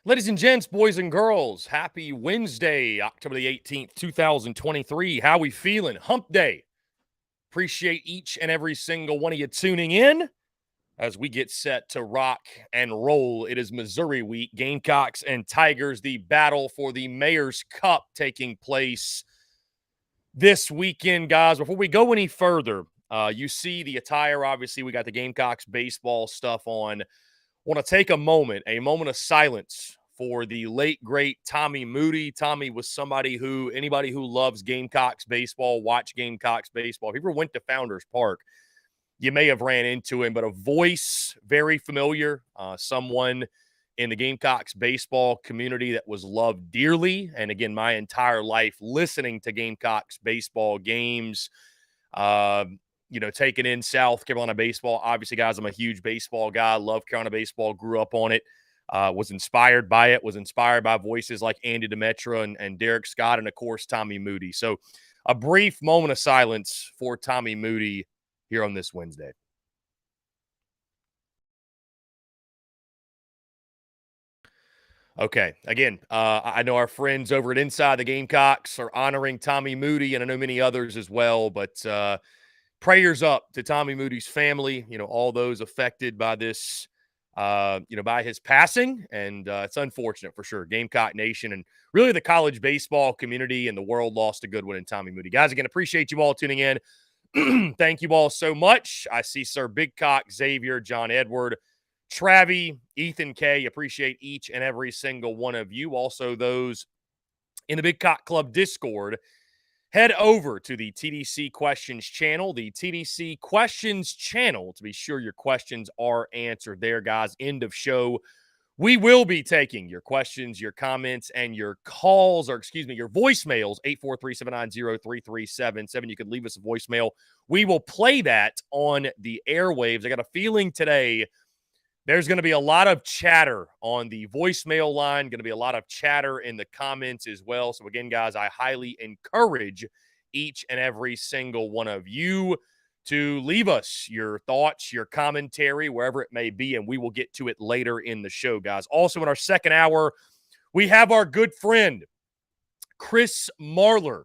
Ladies and gents, boys and girls, happy Wednesday, October the 18th, 2023. How we feeling? Hump day. Appreciate each and every single one of you tuning in as we get set to rock and roll. It is Missouri week. Gamecocks and Tigers, the battle for the Mayor's Cup taking place this weekend, guys. Before we go any further, you see the attire. Obviously, we got the Gamecocks baseball stuff on. Want to take a moment of silence for the late, great Tommy Moody. Tommy was somebody who, anybody who loves Gamecocks baseball, watch Gamecocks baseball. If you ever went to Founders Park, you may have ran into him, but a voice very familiar, someone in the Gamecocks baseball community that was loved dearly. And again, my entire life listening to Gamecocks baseball games, taking in South Carolina baseball. Obviously, guys, I'm a huge baseball guy. Love Carolina baseball. Grew up on it. Was inspired by it. Was inspired by voices like Andy Demetra and Derek Scott, and of course Tommy Moody. So, a brief moment of silence for Tommy Moody here on this Wednesday. Okay. Again, I know our friends over at Inside the Gamecocks are honoring Tommy Moody, and I know many others as well. But prayers up to Tommy Moody's family, all those affected by this, by his passing. And it's unfortunate for sure. Gamecock Nation and really the college baseball community and the world lost a good one in Tommy Moody. Guys, again, appreciate you all tuning in. Thank you all so much. I see Sir Big Cock, Xavier, John Edward, Travie, Ethan K. Appreciate each and every single one of you. Also, those in the Big Cock Club Discord. Head over to the TDC Questions channel, the TDC Questions channel, to be sure your questions are answered there, guys. End of show. We will be taking your questions, your comments, and your calls, or your voicemails, 843-790-3377. You can leave us a voicemail. We will play that on the airwaves. I got a feeling today there's going to be a lot of chatter on the voicemail line, going to be a lot of chatter in the comments as well. So again, guys, I highly encourage each and every single one of you to leave us your thoughts, your commentary, wherever it may be, and we will get to it later in the show, guys. Also, in our second hour, we have our good friend, Chris Marler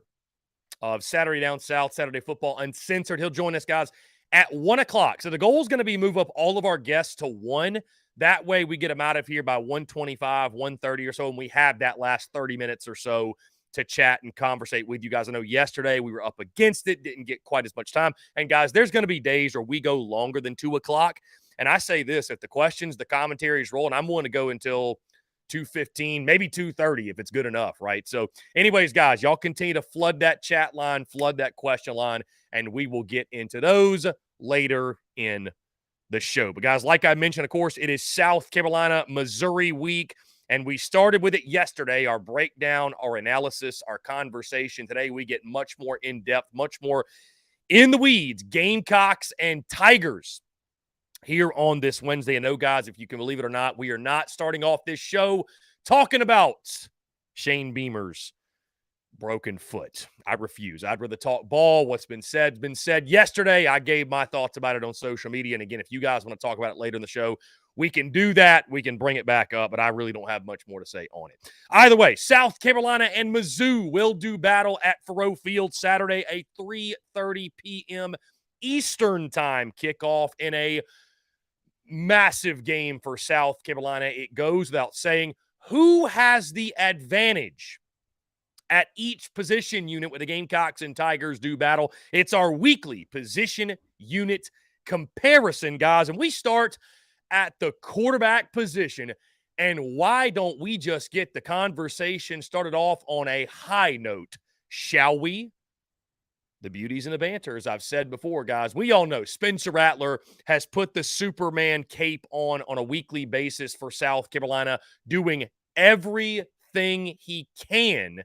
of Saturday Down South, Saturday Football Uncensored. He'll join us, guys, at 1 o'clock. So the goal is going to be move up all of our guests to 1. That way we get them out of here by 1:25, 1:30 or so, and we have that last 30 minutes or so to chat and conversate with you guys. I know yesterday we were up against it, didn't get quite as much time. And guys, there's going to be days where we go longer than 2 o'clock. And I say this, if the questions, the commentaries roll, and I'm willing to go until 2:15, maybe 2:30 if it's good enough, right? So anyways, guys, y'all continue to flood that chat line, flood that question line, and we will get into those later in the show. But guys, like I mentioned, of course, it is South Carolina, Missouri week. And we started with it yesterday, our breakdown, our analysis, our conversation. Today, we get much more in-depth, much more in the weeds, Gamecocks and Tigers here on this Wednesday. And no, guys, if you can believe it or not, we are not starting off this show talking about Shane Beamer's broken foot. I refuse. I'd rather talk ball. What's been said has been said. Yesterday, I gave my thoughts about it on social media. And again, if you guys want to talk about it later in the show, we can do that. We can bring it back up, but I really don't have much more to say on it. Either way, South Carolina and Mizzou will do battle at Faurot Field Saturday, a 3:30 p.m. Eastern time kickoff in a massive game for South Carolina. It goes without saying, who has the advantage at each position unit with the Gamecocks and Tigers do battle? It's our weekly position unit comparison, guys. And we start at the quarterback position. And why don't we just get the conversation started off on a high note, shall we? The beauties and the banter, as I've said before, guys. We all know Spencer Rattler has put the Superman cape on a weekly basis for South Carolina, doing everything he can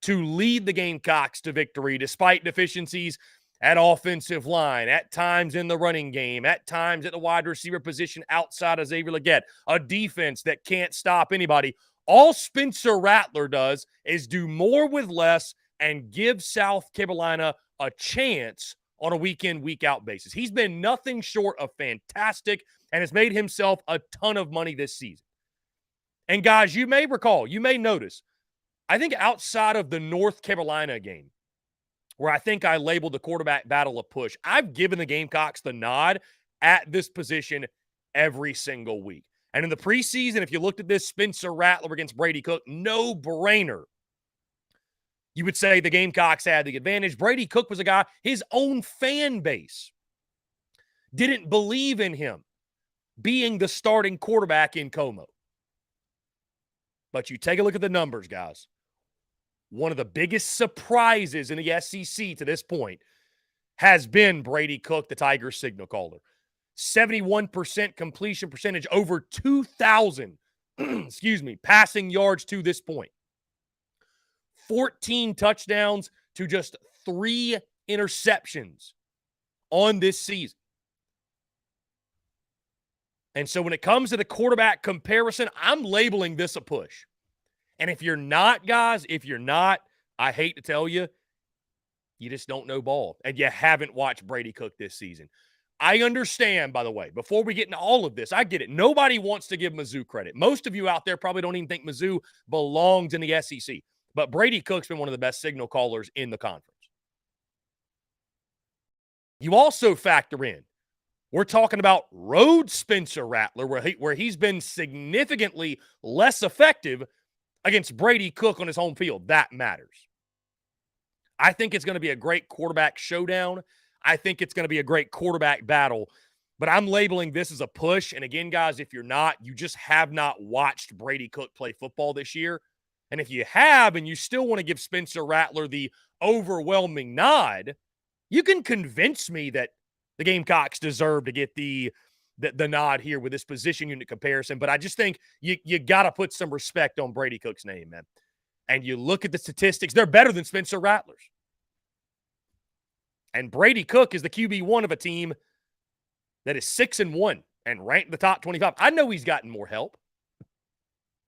to lead the Gamecocks to victory, despite deficiencies at offensive line, at times in the running game, at times at the wide receiver position outside of Xavier Legette, a defense that can't stop anybody. All Spencer Rattler does is do more with less and give South Carolina a chance on a week-in, week-out basis. He's been nothing short of fantastic and has made himself a ton of money this season. And guys, you may recall, you may notice, I think outside of the North Carolina game, where I think I labeled the quarterback battle a push, I've given the Gamecocks the nod at this position every single week. And in the preseason, if you looked at this Spencer Rattler against Brady Cook, no brainer. You would say the Gamecocks had the advantage. Brady Cook was a guy, his own fan base didn't believe in him being the starting quarterback in Como. But you take a look at the numbers, guys. One of the biggest surprises in the SEC to this point has been Brady Cook, the Tigers signal caller. 71% completion percentage, over 2,000, passing yards to this point. 14 touchdowns to just 3 interceptions on this season. And so when it comes to the quarterback comparison, I'm labeling this a push. And if you're not, guys, I hate to tell you, you just don't know ball. And you haven't watched Brady Cook this season. I understand, by the way, before we get into all of this, I get it. Nobody wants to give Mizzou credit. Most of you out there probably don't even think Mizzou belongs in the SEC. But Brady Cook's been one of the best signal callers in the conference. You also factor in, we're talking about road Spencer Rattler, where he's been significantly less effective against Brady Cook on his home field. That matters. I think it's going to be a great quarterback showdown. I think it's going to be a great quarterback battle. But I'm labeling this as a push. And again, guys, if you're not, you just have not watched Brady Cook play football this year. And if you have and you still want to give Spencer Rattler the overwhelming nod, you can convince me that the Gamecocks deserve to get the nod here with this position unit comparison. But I just think you got to put some respect on Brady Cook's name, man. And you look at the statistics, they're better than Spencer Rattler's. And Brady Cook is the QB1 of a team that is 6-1 and ranked in the top 25. I know he's gotten more help.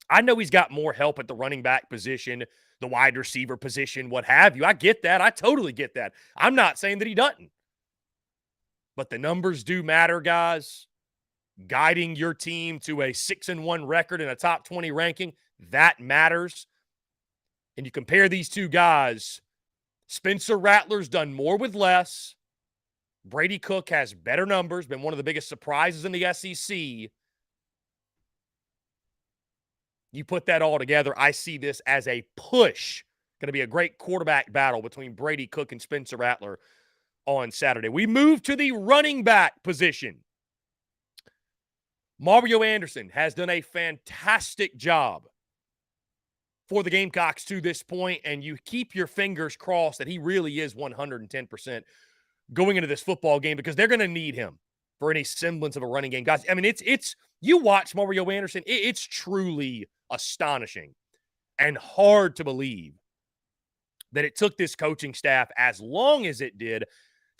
I know he's got more help at the running back position, the wide receiver position, what have you. I get that. I totally get that. I'm not saying that he doesn't. But the numbers do matter, guys. Guiding your team to a 6-1 record and a top 20 ranking, that matters. And you compare these two guys, Spencer Rattler's done more with less. Brady Cook has better numbers, been one of the biggest surprises in the SEC. You put that all together, I see this as a push. Going to be a great quarterback battle between Brady Cook and Spencer Rattler on Saturday. We move to the running back position. Mario Anderson has done a fantastic job for the Gamecocks to this point, and you keep your fingers crossed that he really is 110% going into this football game, because they're going to need him for any semblance of a running game. Guys, I mean, it's you watch Mario Anderson, it's truly astonishing and hard to believe that it took this coaching staff as long as it did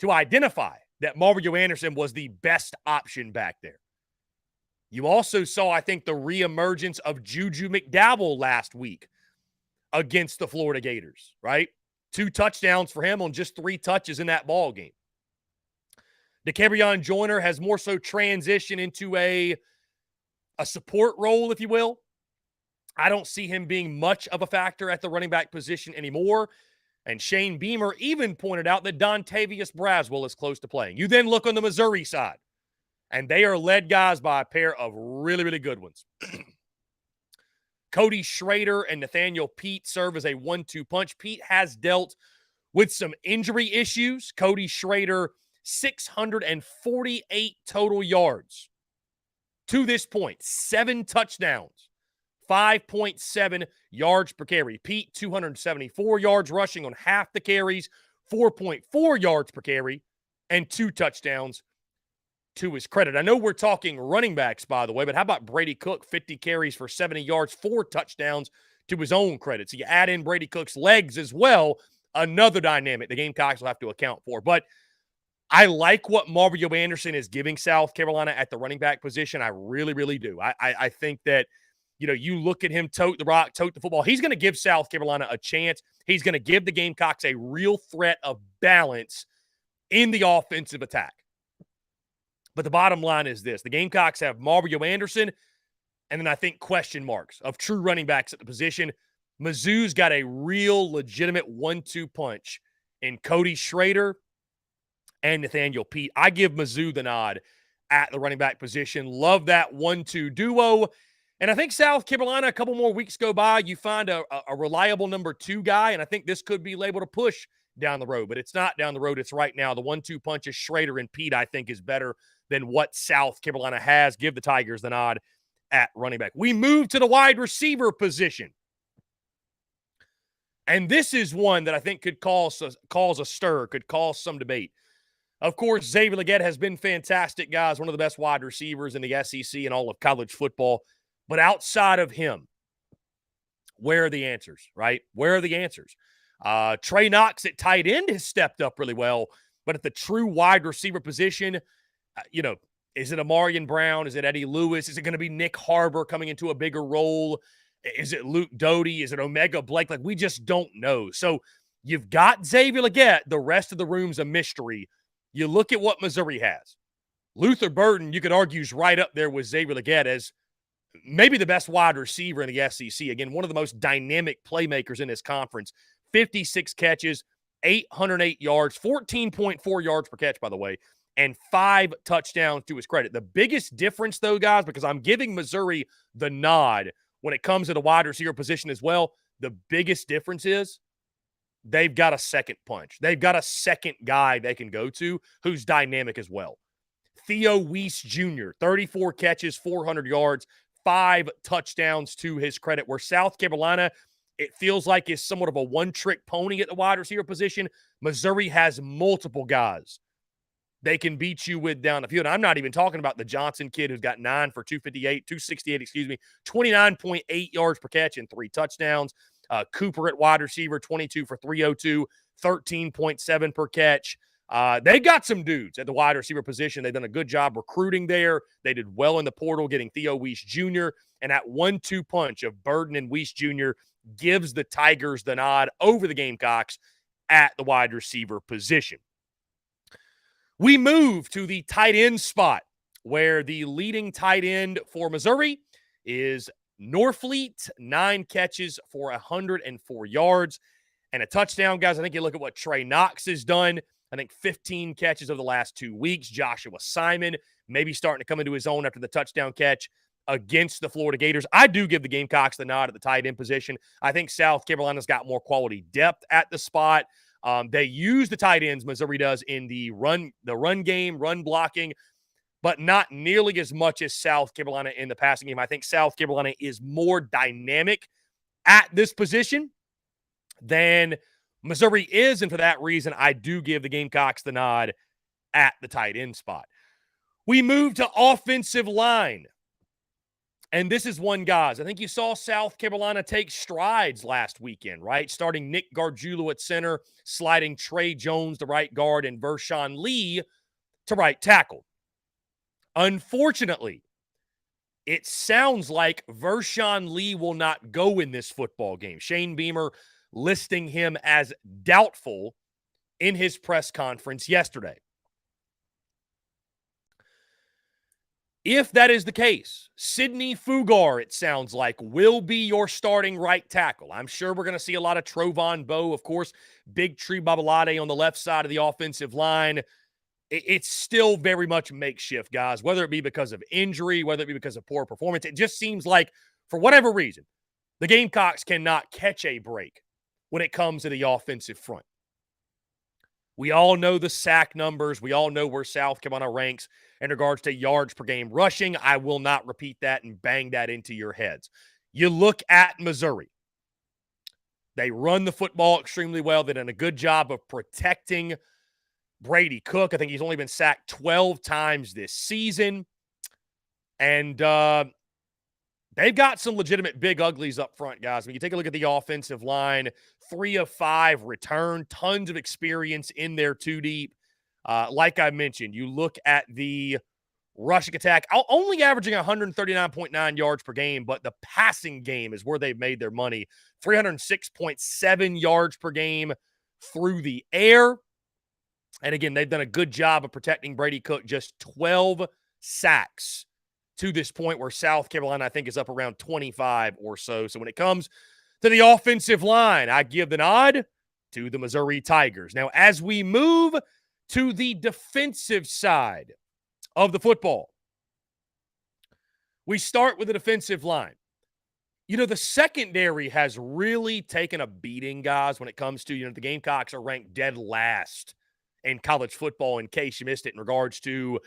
to identify that Mario Anderson was the best option back there. You also saw, I think, the reemergence of Juju McDowell last week against the Florida Gators, right? 2 touchdowns for him on just 3 touches in that ball game. De'Kerryon Joyner has more so transitioned into a support role, if you will. I don't see him being much of a factor at the running back position anymore. And Shane Beamer even pointed out that Dontavius Braswell is close to playing. You then look on the Missouri side, and they are led, guys, by a pair of really, really good ones. Cody Schrader and Nathaniel Pete serve as a 1-2 punch. Pete has dealt with some injury issues. Cody Schrader, 648 total yards to this point, 7 touchdowns, 5.7 yards per carry. Pete, 274 yards rushing on half the carries, 4.4 yards per carry, and 2 touchdowns to his credit. I know we're talking running backs, by the way, but how about Brady Cook, 50 carries for 70 yards, 4 touchdowns to his own credit. So you add in Brady Cook's legs as well, another dynamic the Gamecocks will have to account for. But I like what Mario Anderson is giving South Carolina at the running back position. I really, really do. I think that, you know, you look at him tote the rock, tote the football. He's going to give South Carolina a chance. He's going to give the Gamecocks a real threat of balance in the offensive attack. But the bottom line is this. The Gamecocks have Mario Anderson And then I think question marks of true running backs at the position. Mizzou's got a real legitimate 1-2 punch in Cody Schrader and Nathaniel Pete. I give Mizzou the nod at the running back position. Love that 1-2 duo. And I think South Carolina, a couple more weeks go by, you find a reliable number 2 guy, and I think this could be labeled a push down the road, but it's not down the road. It's right now. The 1-2 punch of Schrader and Pete, I think, is better than what South Carolina has. Give the Tigers the nod at running back. We move to the wide receiver position. And this is one that I think could cause a stir, could cause some debate. Of course, Xavier Legette has been fantastic, guys, one of the best wide receivers in the SEC and all of college football. But outside of him, where are the answers, right? Where are the answers? Trey Knox at tight end has stepped up really well, but at the true wide receiver position, is it Amarian Brown? Is it Eddie Lewis? Is it going to be Nick Harbor coming into a bigger role? Is it Luke Doty? Is it Omega Blake? Like, we just don't know. So you've got Xavier Legette. The rest of the room's a mystery. You look at what Missouri has. Luther Burden, you could argue, is right up there with Xavier Legette as maybe the best wide receiver in the SEC. Again, one of the most dynamic playmakers in this conference. 56 catches, 808 yards, 14.4 yards per catch, by the way, and 5 touchdowns to his credit. The biggest difference, though, guys, because I'm giving Missouri the nod when it comes to the wide receiver position as well, the biggest difference is they've got a second punch. They've got a second guy they can go to who's dynamic as well. Theo Weiss Jr., 34 catches, 400 yards, 5 touchdowns to his credit, where South Carolina, it feels like, is somewhat of a one-trick pony at the wide receiver position. Missouri has multiple guys they can beat you with down the field. I'm not even talking about the Johnson kid who's got 9 for 268, 29.8 yards per catch and 3 touchdowns. Cooper at wide receiver, 22 for 302, 13.7 per catch. They got some dudes at the wide receiver position. They've done a good job recruiting there. They did well in the portal getting Theo Weiss Jr., and that 1-2 punch of Burden and Weiss Jr. gives the Tigers the nod over the Gamecocks at the wide receiver position. We move to the tight end spot, where the leading tight end for Missouri is Norfleet, 9 catches for 104 yards and a touchdown. Guys, I think you look at what Trey Knox has done. I think 15 catches over the last 2 weeks. Joshua Simon maybe starting to come into his own after the touchdown catch against the Florida Gators. I do give the Gamecocks the nod at the tight end position. I think South Carolina's got more quality depth at the spot. They use the tight ends, Missouri does, in the run game, run blocking, but not nearly as much as South Carolina in the passing game. I think South Carolina is more dynamic at this position than Missouri is, and for that reason, I do give the Gamecocks the nod at the tight end spot. We move to offensive line. And this is one, guys. I think you saw South Carolina take strides last weekend, right? Starting Nick Gargiulo at center, sliding Trey Jones to right guard, and Vershawn Lee to right tackle. Unfortunately, it sounds like Vershawn Lee will not go in this football game. Shane Beamer listing him as doubtful in his press conference yesterday. If that is the case, Sidney Fugar, it sounds like, will be your starting right tackle. I'm sure we're going to see a lot of Trovon Bowe, of course, Big Tree Babalade on the left side of the offensive line. It's still very much makeshift, guys, whether it be because of injury, whether it be because of poor performance. It just seems like, for whatever reason, the Gamecocks cannot catch a break when it comes to the offensive front. We all know the sack numbers. We all know where South Carolina ranks in regards to yards per game rushing. I will not repeat that and bang that into your heads. You look at Missouri. They run the football extremely well. They've done a good job of protecting Brady Cook. I think he's only been sacked 12 times this season. And they've got some legitimate big uglies up front, guys. When you take a look at the offensive line, 3 of 5 return, tons of experience in there too deep. Like I mentioned, you look at the rushing attack, only averaging 139.9 yards per game, but the passing game is where they've made their money. 306.7 yards per game through the air. And again, they've done a good job of protecting Brady Cook. Just 12 sacks to this point where South Carolina, I think, is up around 25 or so. So when it comes to the offensive line, I give the nod to the Missouri Tigers. Now, as we move to the defensive side of the football, we start with the defensive line. You know, the secondary has really taken a beating, guys, when it comes to, the Gamecocks are ranked dead last in college football, in case you missed it, in regards to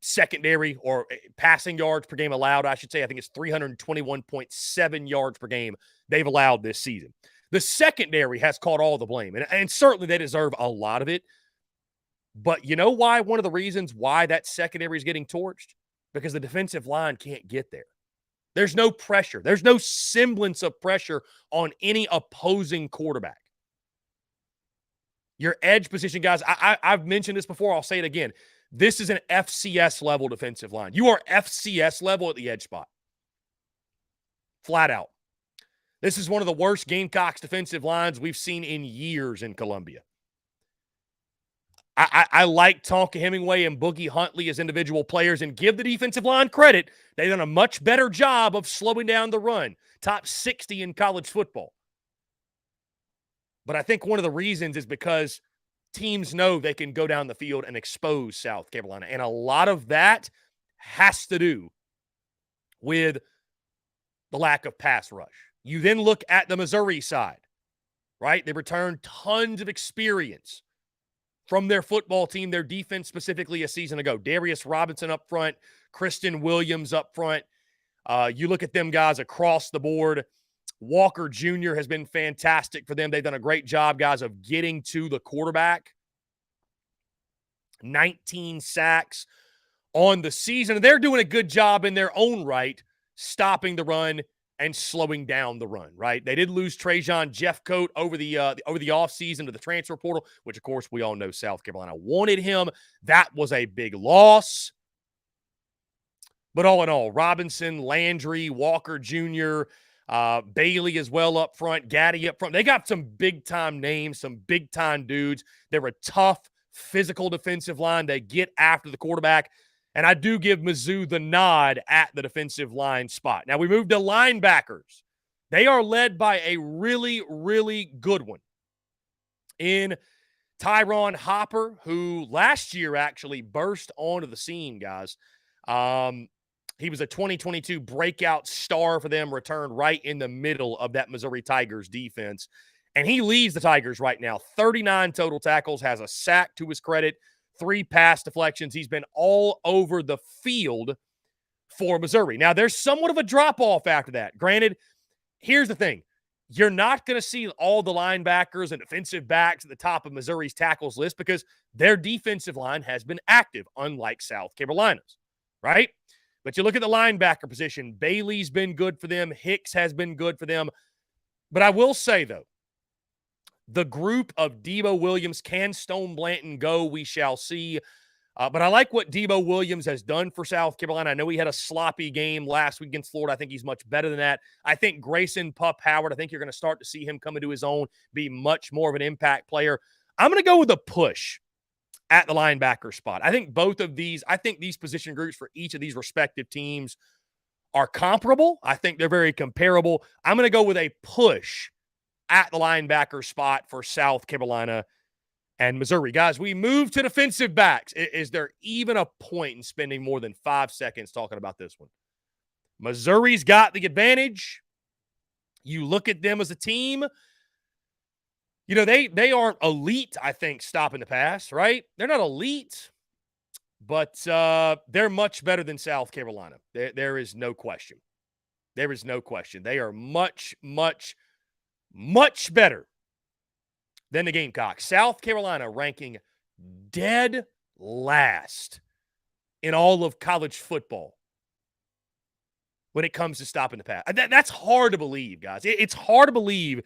secondary or passing yards per game allowed, I should say. I think it's 321.7 yards per game they've allowed this season. The secondary has caught all the blame, and certainly they deserve a lot of it. But you know why? One of the reasons why that secondary is getting torched? Because the defensive line can't get there. There's no pressure. There's no semblance of pressure on any opposing quarterback. Your edge position, guys, I've mentioned this before. I'll say it again. This is an FCS level defensive line. You are FCS level at the edge spot. Flat out. This is one of the worst Gamecocks defensive lines we've seen in years in Columbia. I like Tonka Hemingway and Boogie Huntley as individual players, and give the defensive line credit. They've done a much better job of slowing down the run. Top 60 in college football. But I think one of the reasons is because teams know they can go down the field and expose South Carolina. And a lot of that has to do with the lack of pass rush. You then look at the Missouri side, right? They return tons of experience from their football team, their defense specifically a season ago. Darius Robinson up front, Kristen Williams up front. You look at them guys across the board. Walker Jr. has been fantastic for them. They've done a great job, guys, of getting to the quarterback. 19 sacks on the season. And they're doing a good job in their own right, stopping the run and slowing down the run, right? They did lose Trajan Jeffcoat over the offseason to the transfer portal, which, of course, we all know South Carolina wanted him. That was a big loss. But all in all, Robinson, Landry, Walker Jr., Bailey as well up front, Gaddy up front. They got some big-time names, some big-time dudes. They're a tough, physical defensive line. They get after the quarterback. And I do give Mizzou the nod at the defensive line spot. Now we move to linebackers. They are led by a really, really good one in Tyron Hopper, who last year actually burst onto the scene, guys. He was a 2022 breakout star for them, returned right in the middle of that Missouri Tigers defense. And he leads the Tigers right now. 39 total tackles, has a sack to his credit, 3 pass deflections. He's been all over the field for Missouri. Now, there's somewhat of a drop-off after that. Granted, here's the thing. You're not going to see all the linebackers and defensive backs at the top of Missouri's tackles list because their defensive line has been active, unlike South Carolina's, right? But you look at the linebacker position. Bailey's been good for them. Hicks has been good for them. But I will say, though, the group of Debo Williams, can Stone Blanton go? We shall see. But I like what Debo Williams has done for South Carolina. I know he had a sloppy game last week against Florida. I think he's much better than that. I think Grayson Pup Howard, I think you're going to start to see him come into his own, be much more of an impact player. I'm going to go with a push at the linebacker spot. I think these position groups for each of these respective teams are comparable. I think they're very comparable. I'm going to go with a push at the linebacker spot for South Carolina and Missouri. Guys, we move to defensive backs. Is there even a point in spending more than 5 seconds talking about this one? Missouri's got the advantage. You look at them as a team. You know, they aren't elite, I think, stopping the pass, right? They're not elite, but they're much better than South Carolina. There is no question. There is no question. They are much, much, much better than the Gamecocks. South Carolina ranking dead last in all of college football when it comes to stopping the pass. That's hard to believe, guys. It's hard to believe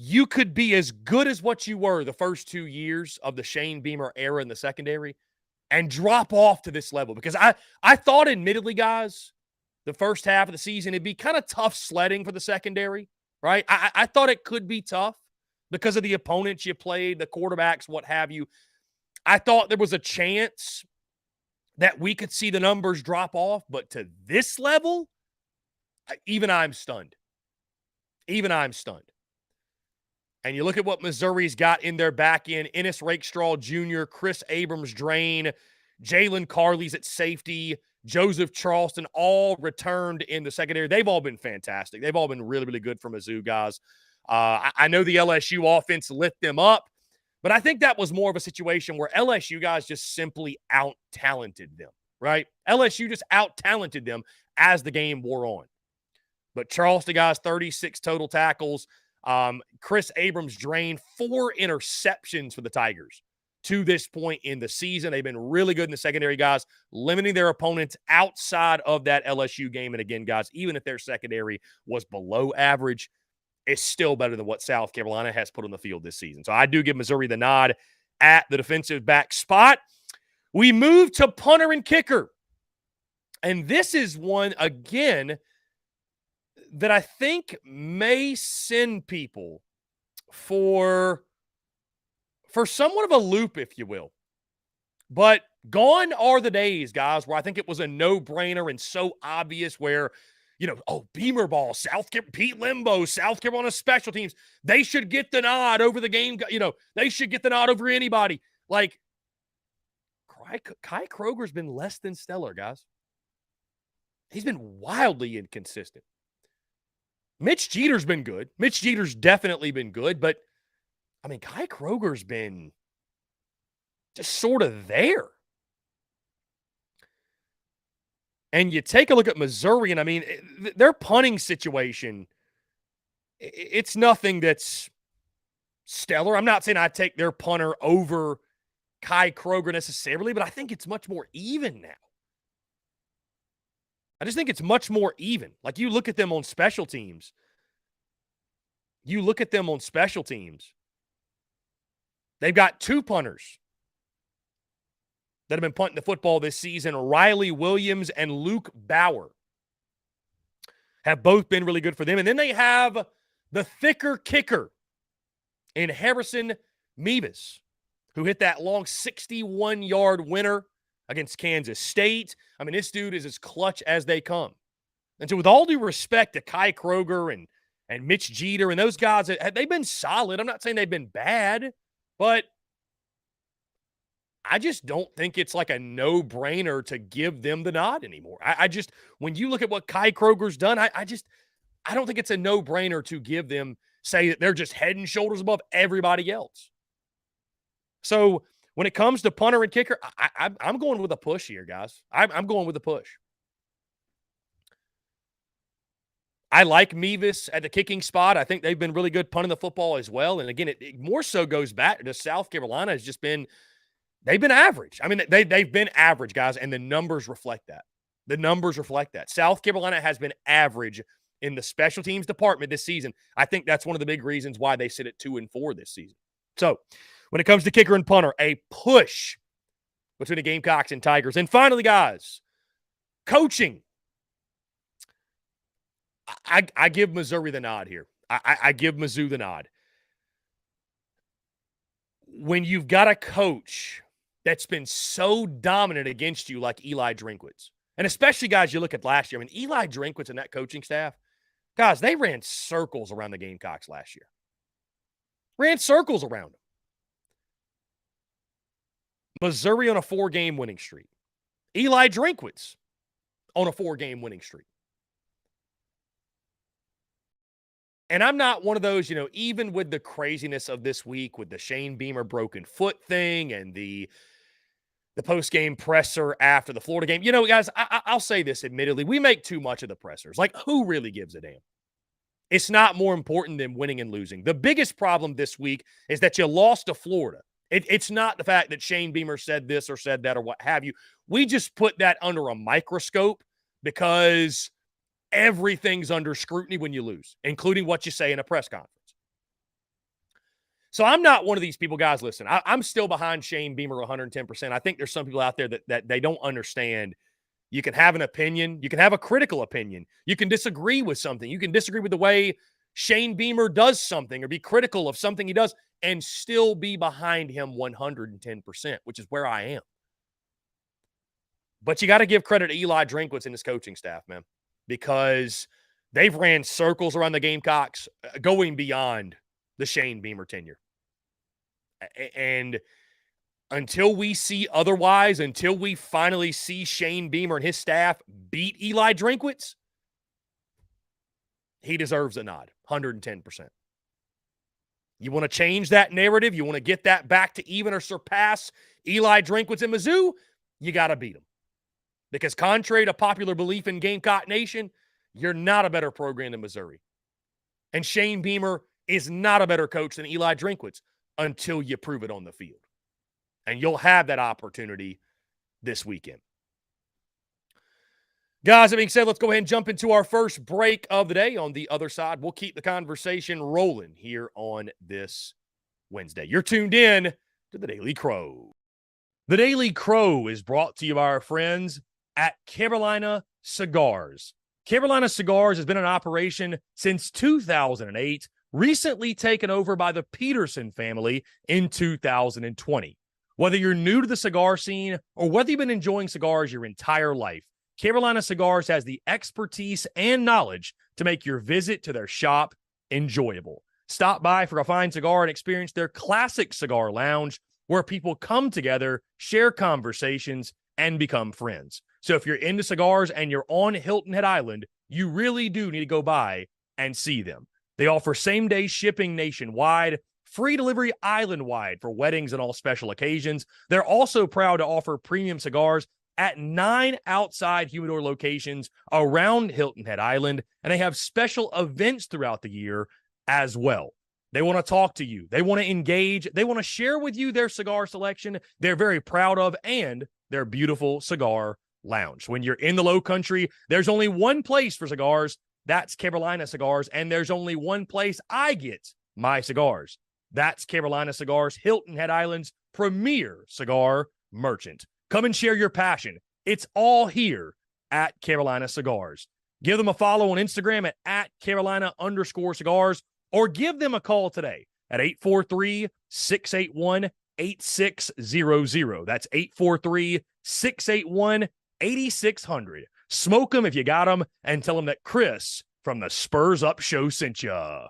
you could be as good as what you were the first 2 years of the Shane Beamer era in the secondary and drop off to this level. Because I thought, admittedly, guys, the first half of the season, it'd be kind of tough sledding for the secondary, right? I thought it could be tough because of the opponents you played, the quarterbacks, what have you. I thought there was a chance that we could see the numbers drop off, but to this level, even I'm stunned. Even I'm stunned. And you look at what Missouri's got in their back end. Ennis Rakestraw Jr., Chris Abrams-Drain, Jalen Carley's at safety, Joseph Charleston, all returned in the secondary. They've all been fantastic. They've all been really, really good for Mizzou, guys. I know the LSU offense lit them up, but I think that was more of a situation where LSU guys just simply out-talented them, right? LSU just out-talented them as the game wore on. But Charleston, guys, 36 total tackles. Chris Abrams-Drain, 4 interceptions for the Tigers to this point in the season. They've been really good in the secondary, guys, limiting their opponents outside of that LSU game. And again, guys, even if their secondary was below average, it's still better than what South Carolina has put on the field this season. So I do give Missouri the nod at the defensive back spot. We move to punter and kicker. And this is one, again, that I think may send people for somewhat of a loop, if you will. But gone are the days, guys, where I think it was a no-brainer and so obvious where, Beamer ball, Pete Limbo, South Carolina special teams, they should get the nod over the game. They should get the nod over anybody. Like, Kai Kroger's been less than stellar, guys. He's been wildly inconsistent. Mitch Jeter's been good. Mitch Jeter's definitely been good, but, Kai Kroger's been just sort of there. And you take a look at Missouri, and, their punting situation, it's nothing that's stellar. I'm not saying I take their punter over Kai Kroger necessarily, but I think it's much more even now. I just think it's much more even. Like, you look at them on special teams. They've got 2 punters that have been punting the football this season. Riley Williams and Luke Bauer have both been really good for them. And then they have the thicker kicker in Harrison Mevis, who hit that long 61-yard winner against Kansas State. This dude is as clutch as they come. And so with all due respect to Kai Kroger and Mitch Jeter and those guys, they've been solid. I'm not saying they've been bad, but I just don't think it's like a no-brainer to give them the nod anymore. When you look at what Kai Kroger's done, I don't think it's a no-brainer to give them, say that they're just head and shoulders above everybody else. So when it comes to punter and kicker, I'm going with a push here, guys. I'm going with a push. I like Mevis at the kicking spot. I think they've been really good punting the football as well. And again, it more so goes back to South Carolina has just been – they've been average. They've been average, guys, and the numbers reflect that. South Carolina has been average in the special teams department this season. I think that's one of the big reasons why they sit at 2-4 this season. So when it comes to kicker and punter, a push between the Gamecocks and Tigers. And finally, guys, coaching. I give Missouri the nod here. I give Mizzou the nod. When you've got a coach that's been so dominant against you like Eli Drinkwitz, and especially, guys, you look at last year. Eli Drinkwitz and that coaching staff, guys, they ran circles around the Gamecocks last year. Ran circles around them. Missouri on a 4-game winning streak. Eli Drinkwitz on a 4-game winning streak. And I'm not one of those, even with the craziness of this week with the Shane Beamer broken foot thing and the post-game presser after the Florida game. Guys, I'll say this admittedly. We make too much of the pressers. Like, who really gives a damn? It's not more important than winning and losing. The biggest problem this week is that you lost to Florida. It's not the fact that Shane Beamer said this or said that or what have you. We just put that under a microscope because everything's under scrutiny when you lose, including what you say in a press conference. So I'm not one of these people, guys. Listen, I'm still behind Shane Beamer 110%. I think there's some people out there that they don't understand. You can have an opinion. You can have a critical opinion. You can disagree with something. You can disagree with the way Shane Beamer does something or be critical of something he does and still be behind him 110%, which is where I am. But you got to give credit to Eli Drinkwitz and his coaching staff, man, because they've ran circles around the Gamecocks going beyond the Shane Beamer tenure. And until we see otherwise, until we finally see Shane Beamer and his staff beat Eli Drinkwitz, he deserves a nod, 110%. You want to change that narrative? You want to get that back to even or surpass Eli Drinkwitz and Mizzou? You got to beat him. Because contrary to popular belief in Gamecock Nation, you're not a better program than Missouri. And Shane Beamer is not a better coach than Eli Drinkwitz until you prove it on the field. And you'll have that opportunity this weekend. Guys, that being said, let's go ahead and jump into our first break of the day. On the other side, we'll keep the conversation rolling here on this Wednesday. You're tuned in to the Daily Crow. The Daily Crow is brought to you by our friends at Carolina Cigars. Carolina Cigars has been in operation since 2008, recently taken over by the Peterson family in 2020. Whether you're new to the cigar scene or whether you've been enjoying cigars your entire life, Carolina Cigars has the expertise and knowledge to make your visit to their shop enjoyable. Stop by for a fine cigar and experience their classic cigar lounge where people come together, share conversations, and become friends. So if you're into cigars and you're on Hilton Head Island, you really do need to go by and see them. They offer same-day shipping nationwide, free delivery island-wide for weddings and all special occasions. They're also proud to offer premium cigars at 9 outside humidor locations around Hilton Head Island, and they have special events throughout the year as well. They want to talk to you. They want to engage. They want to share with you their cigar selection they're very proud of and their beautiful cigar lounge. When you're in the Low Country, there's only one place for cigars. That's Carolina Cigars, and there's only one place I get my cigars. That's Carolina Cigars, Hilton Head Island's premier cigar merchant. Come and share your passion. It's all here at Carolina Cigars. Give them a follow on Instagram at Carolina_cigars, or give them a call today at 843-681-8600. That's 843-681-8600. Smoke them if you got them, and tell them that Chris from the Spurs Up Show sent ya.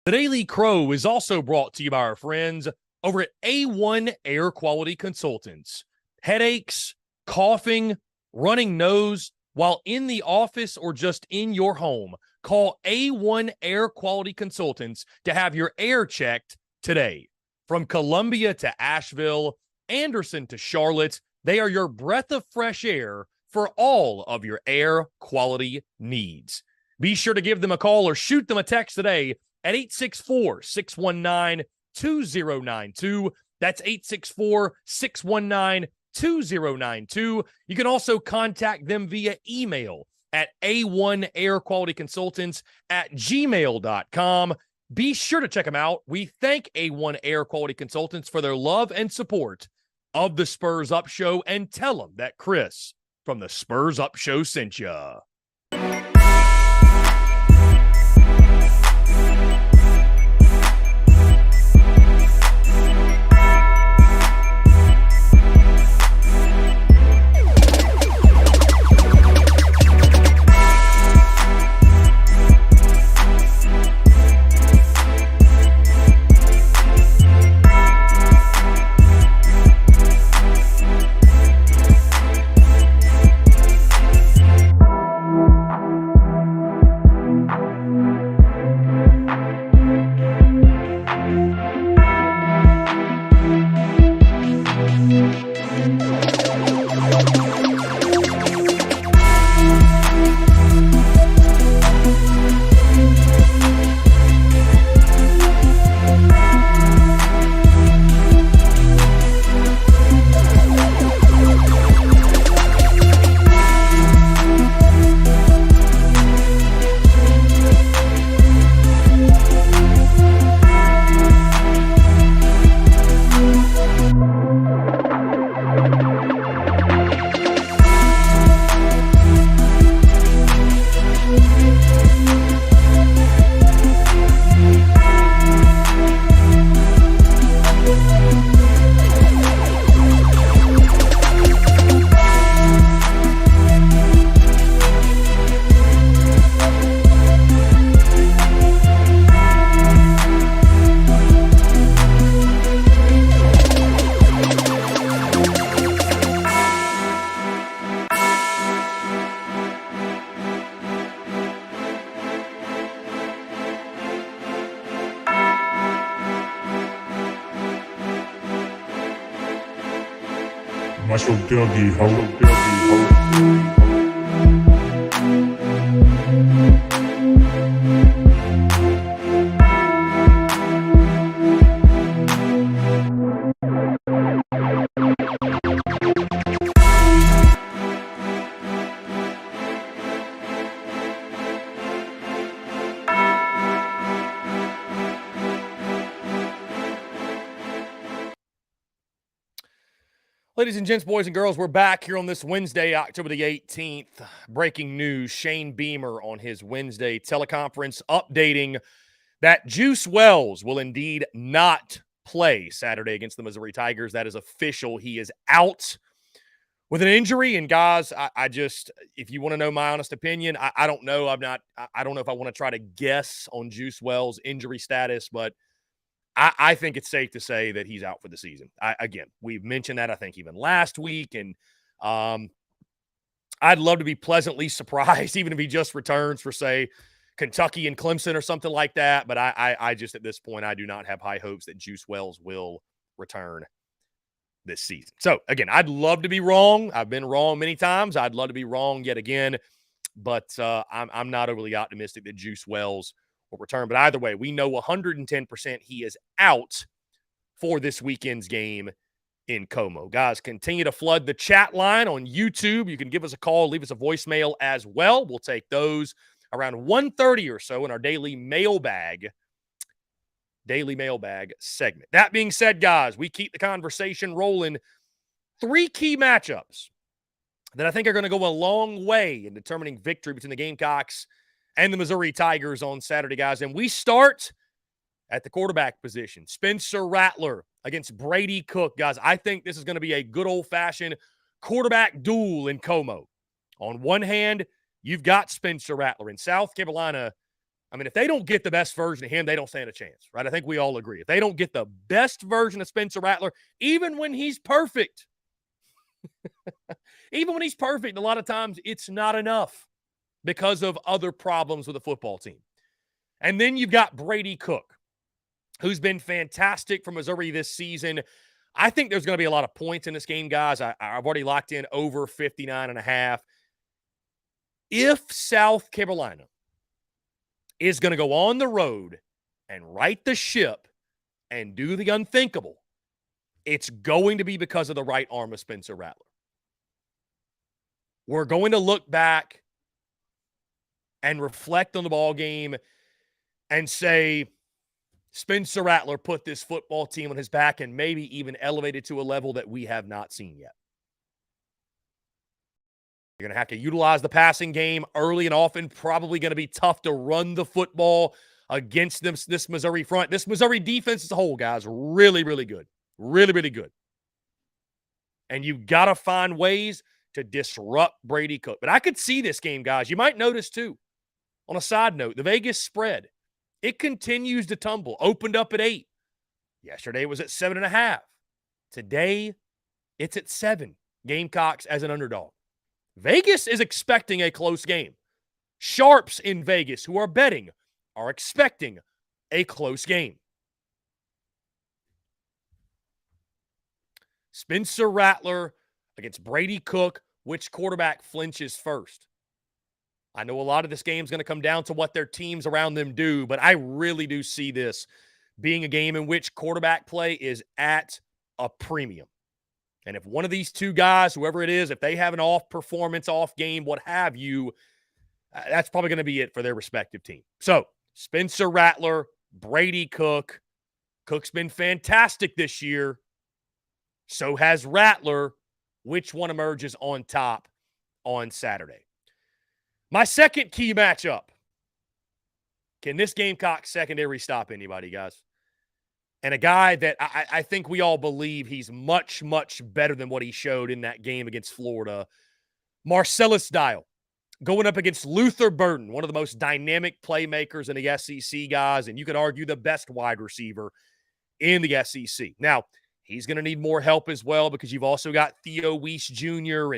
The Daily Crow is also brought to you by our friends over at A1 Air Quality Consultants. Headaches, coughing, running nose while in the office or just in your home, call A1 Air Quality Consultants to have your air checked today. From Columbia to Asheville, Anderson to Charlotte, they are your breath of fresh air for all of your air quality needs. Be sure to give them a call or shoot them a text today at 864-619-2092. That's 864-619-2092. You can also contact them via email at a1airqualityconsultants@gmail.com. Be sure to check them out. We thank A1 Air Quality Consultants for their love and support of the Spurs Up Show, and tell them that Chris from the Spurs Up Show sent ya. Muscle Dougie, ho. Ladies and gents, boys and girls, we're back here on this Wednesday, October the 18th. Breaking news, Shane Beamer on his Wednesday teleconference updating that Juice Wells will indeed not play Saturday against the Missouri Tigers. That is official. He is out with an injury. And guys, I just, if you want to know my honest opinion, I don't know. I don't know if I want to try to guess on Juice Wells' injury status, but I think it's safe to say that he's out for the season. Again, we've mentioned that, I think, even last week. And I'd love to be pleasantly surprised, even if he just returns for, say, Kentucky and Clemson or something like that. But I just, at this point, I do not have high hopes that Juice Wells will return this season. So, again, I'd love to be wrong. I've been wrong many times. I'd love to be wrong yet again. But I'm not overly optimistic that Juice Wells will return. But either way, we know 110% he is out for this weekend's game in Como. Guys, continue to flood the chat line on YouTube. You can give us a call, leave us a voicemail as well. We'll take those around 1:30 or so in our daily mailbag segment. That being said, guys, we keep the conversation rolling. 3 key matchups that I think are going to go a long way in determining victory between the Gamecocks and the Missouri Tigers on Saturday, guys. And we start at the quarterback position. Spencer Rattler against Brady Cook. Guys, I think this is going to be a good old-fashioned quarterback duel in Como. On one hand, you've got Spencer Rattler in South Carolina. I mean, if they don't get the best version of him, they don't stand a chance, right? I think we all agree. If they don't get the best version of Spencer Rattler, even when he's perfect, a lot of times it's not enough because of other problems with the football team. And then you've got Brady Cook, who's been fantastic for Missouri this season. I think there's going to be a lot of points in this game, guys. I've already locked in over 59.5. If South Carolina is going to go on the road and right the ship and do the unthinkable, it's going to be because of the right arm of Spencer Rattler. We're going to look back and reflect on the ball game and say Spencer Rattler put this football team on his back and maybe even elevated to a level that we have not seen yet. You're going to have to utilize the passing game early and often. Probably going to be tough to run the football against this Missouri front. This Missouri defense as a whole, guys, really, really good. Really, really good. And you've got to find ways to disrupt Brady Cook. But I could see this game, guys. You might notice, too, on a side note, the Vegas spread, it continues to tumble. Opened up at 8. Yesterday it was at 7.5. Today it's at 7. Gamecocks as an underdog. Vegas is expecting a close game. Sharps in Vegas who are betting are expecting a close game. Spencer Rattler against Brady Cook. Which quarterback flinches first? I know a lot of this game is going to come down to what their teams around them do, but I really do see this being a game in which quarterback play is at a premium. And if one of these two guys, whoever it is, if they have an off performance, off game, what have you, that's probably going to be it for their respective team. So, Spencer Rattler, Brady Cook. Cook's been fantastic this year. So has Rattler. Which one emerges on top on Saturday? My second key matchup. Can this Gamecock secondary stop anybody, guys? And a guy that I think we all believe he's much, much better than what he showed in that game against Florida. Marcellus Dial going up against Luther Burden, one of the most dynamic playmakers in the SEC, guys, and you could argue the best wide receiver in the SEC. Now, he's going to need more help as well because you've also got Theo Weiss Jr.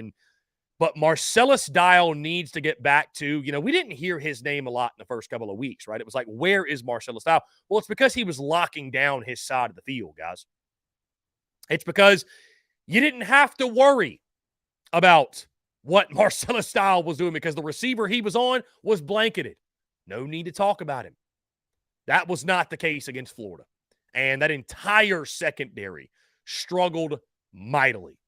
But Marcellus Dial needs to get back to, we didn't hear his name a lot in the first couple of weeks, right? It was like, where is Marcellus Dial? Well, it's because he was locking down his side of the field, guys. It's because You didn't have to worry about what Marcellus Dial was doing because the receiver he was on was blanketed. No need to talk about him. That was not the case against Florida. And that entire secondary struggled mightily.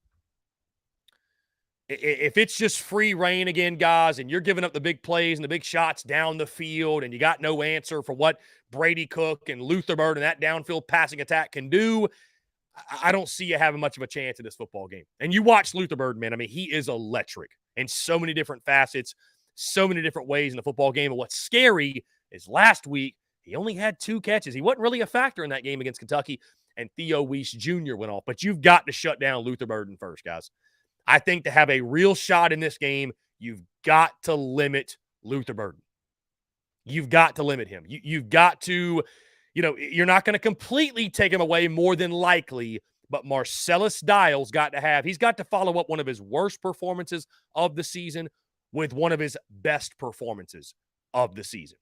If it's just free reign again, guys, and you're giving up the big plays and the big shots down the field and you got no answer for what Brady Cook and Luther Bird and that downfield passing attack can do, I don't see you having much of a chance in this football game. And you watch Luther Bird, man. I mean, he is electric in so many different facets, so many different ways in the football game. And what's scary is last week, he only had 2 catches. He wasn't really a factor in that game against Kentucky, and Theo Weiss Jr. went off. But you've got to shut down Luther Burden first, guys. I think to have a real shot in this game, you've got to limit Luther Burden. You've got to limit him. You've got to, you're not going to completely take him away more than likely, but Marcellus Dial's he's got to follow up one of his worst performances of the season with one of his best performances of the season.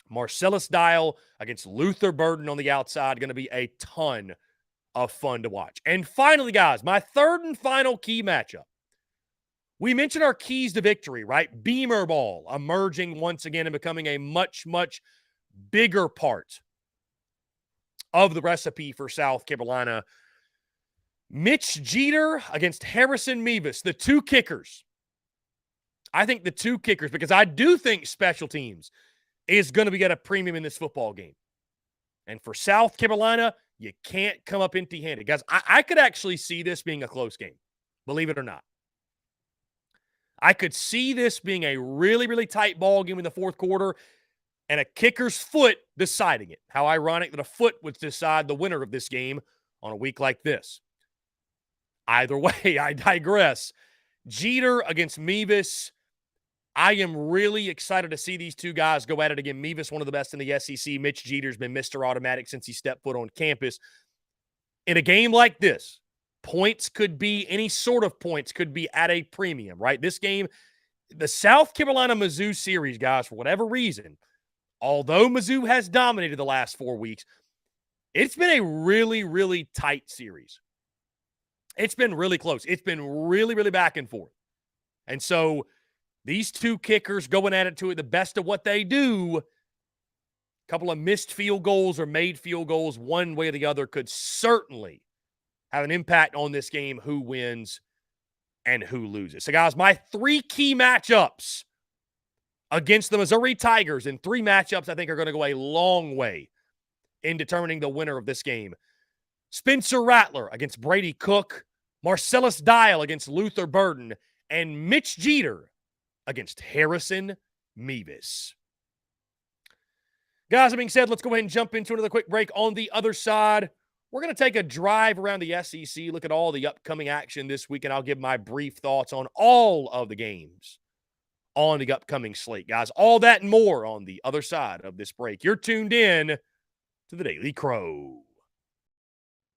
Marcellus Dial against Luther Burden on the outside, going to be a ton of fun to watch. And finally, guys, my third and final key matchup. We mentioned our keys to victory, right? Beamer ball emerging once again and becoming a much, much bigger part of the recipe for South Carolina. Mitch Jeter against Harrison Mevis, the 2 kickers. I think the 2 kickers, because I do think special teams is going to be at a premium in this football game. And for South Carolina, you can't come up empty-handed. Guys, I could actually see this being a close game, believe it or not. I could see this being a really, really tight ball game in the fourth quarter and a kicker's foot deciding it. How ironic that a foot would decide the winner of this game on a week like this. Either way, I digress. Jeter against Mevis. I am really excited to see these 2 guys go at it again. Mevis, one of the best in the SEC. Mitch Jeter's been Mr. Automatic since he stepped foot on campus. In a game like this, any sort of points could be at a premium, right? This game, the South Carolina-Mizzou series, guys, for whatever reason, although Mizzou has dominated the last 4 weeks, it's been a really, really tight series. It's been really close. It's been really, really back and forth. And so these 2 kickers going at it to it the best of what they do, a couple of missed field goals or made field goals one way or the other could certainly have an impact on this game, who wins and who loses. So, guys, my 3 key matchups against the Missouri Tigers, and 3 matchups I think are going to go a long way in determining the winner of this game. Spencer Rattler against Brady Cook, Marcellus Dial against Luther Burden, and Mitch Jeter against Harrison Mevis. Guys, that being said, let's go ahead and jump into another quick break. On the other side, we're going to take a drive around the SEC, look at all the upcoming action this week, and I'll give my brief thoughts on all of the games on the upcoming slate, guys. All that and more on the other side of this break. You're tuned in to The Daily Crow.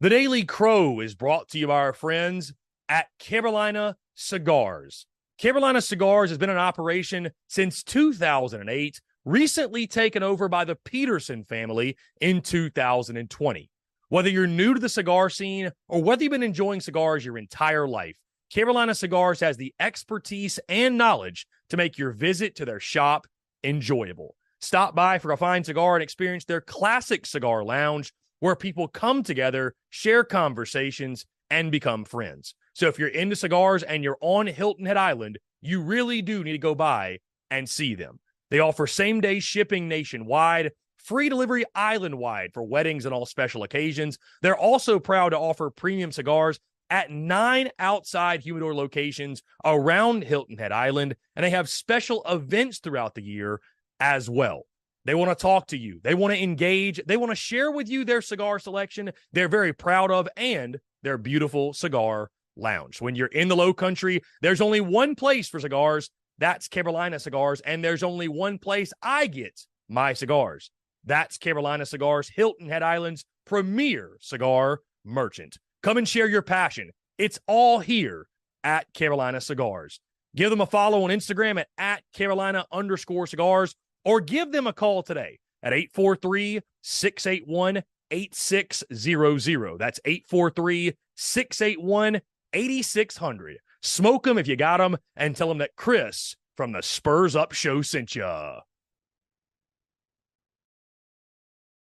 The Daily Crow is brought to you by our friends at Carolina Cigars. Carolina Cigars has been in operation since 2008, recently taken over by the Peterson family in 2020. Whether you're new to the cigar scene or whether you've been enjoying cigars your entire life, Carolina Cigars has the expertise and knowledge to make your visit to their shop enjoyable. Stop by for a fine cigar and experience their classic cigar lounge where people come together, share conversations, and become friends. So if you're into cigars and you're on Hilton Head Island, you really do need to go by and see them. They offer same-day shipping nationwide, free delivery island-wide for weddings and all special occasions. They're also proud to offer premium cigars at 9 outside humidor locations around Hilton Head Island, and they have special events throughout the year as well. They want to talk to you. They want to engage. They want to share with you their cigar selection they're very proud of and their beautiful cigar lounge. When you're in the Low Country, there's only one place for cigars. That's Carolina Cigars, and there's only one place I get my cigars. That's Carolina Cigars, Hilton Head Island's premier cigar merchant. Come and share your passion. It's all here at Carolina Cigars. Give them a follow on Instagram at Carolina_cigars, or give them a call today at 843-681-8255. 8600. That's 843-681-8600. Smoke them if you got them, and tell them that Chris from the Spurs Up Show sent ya.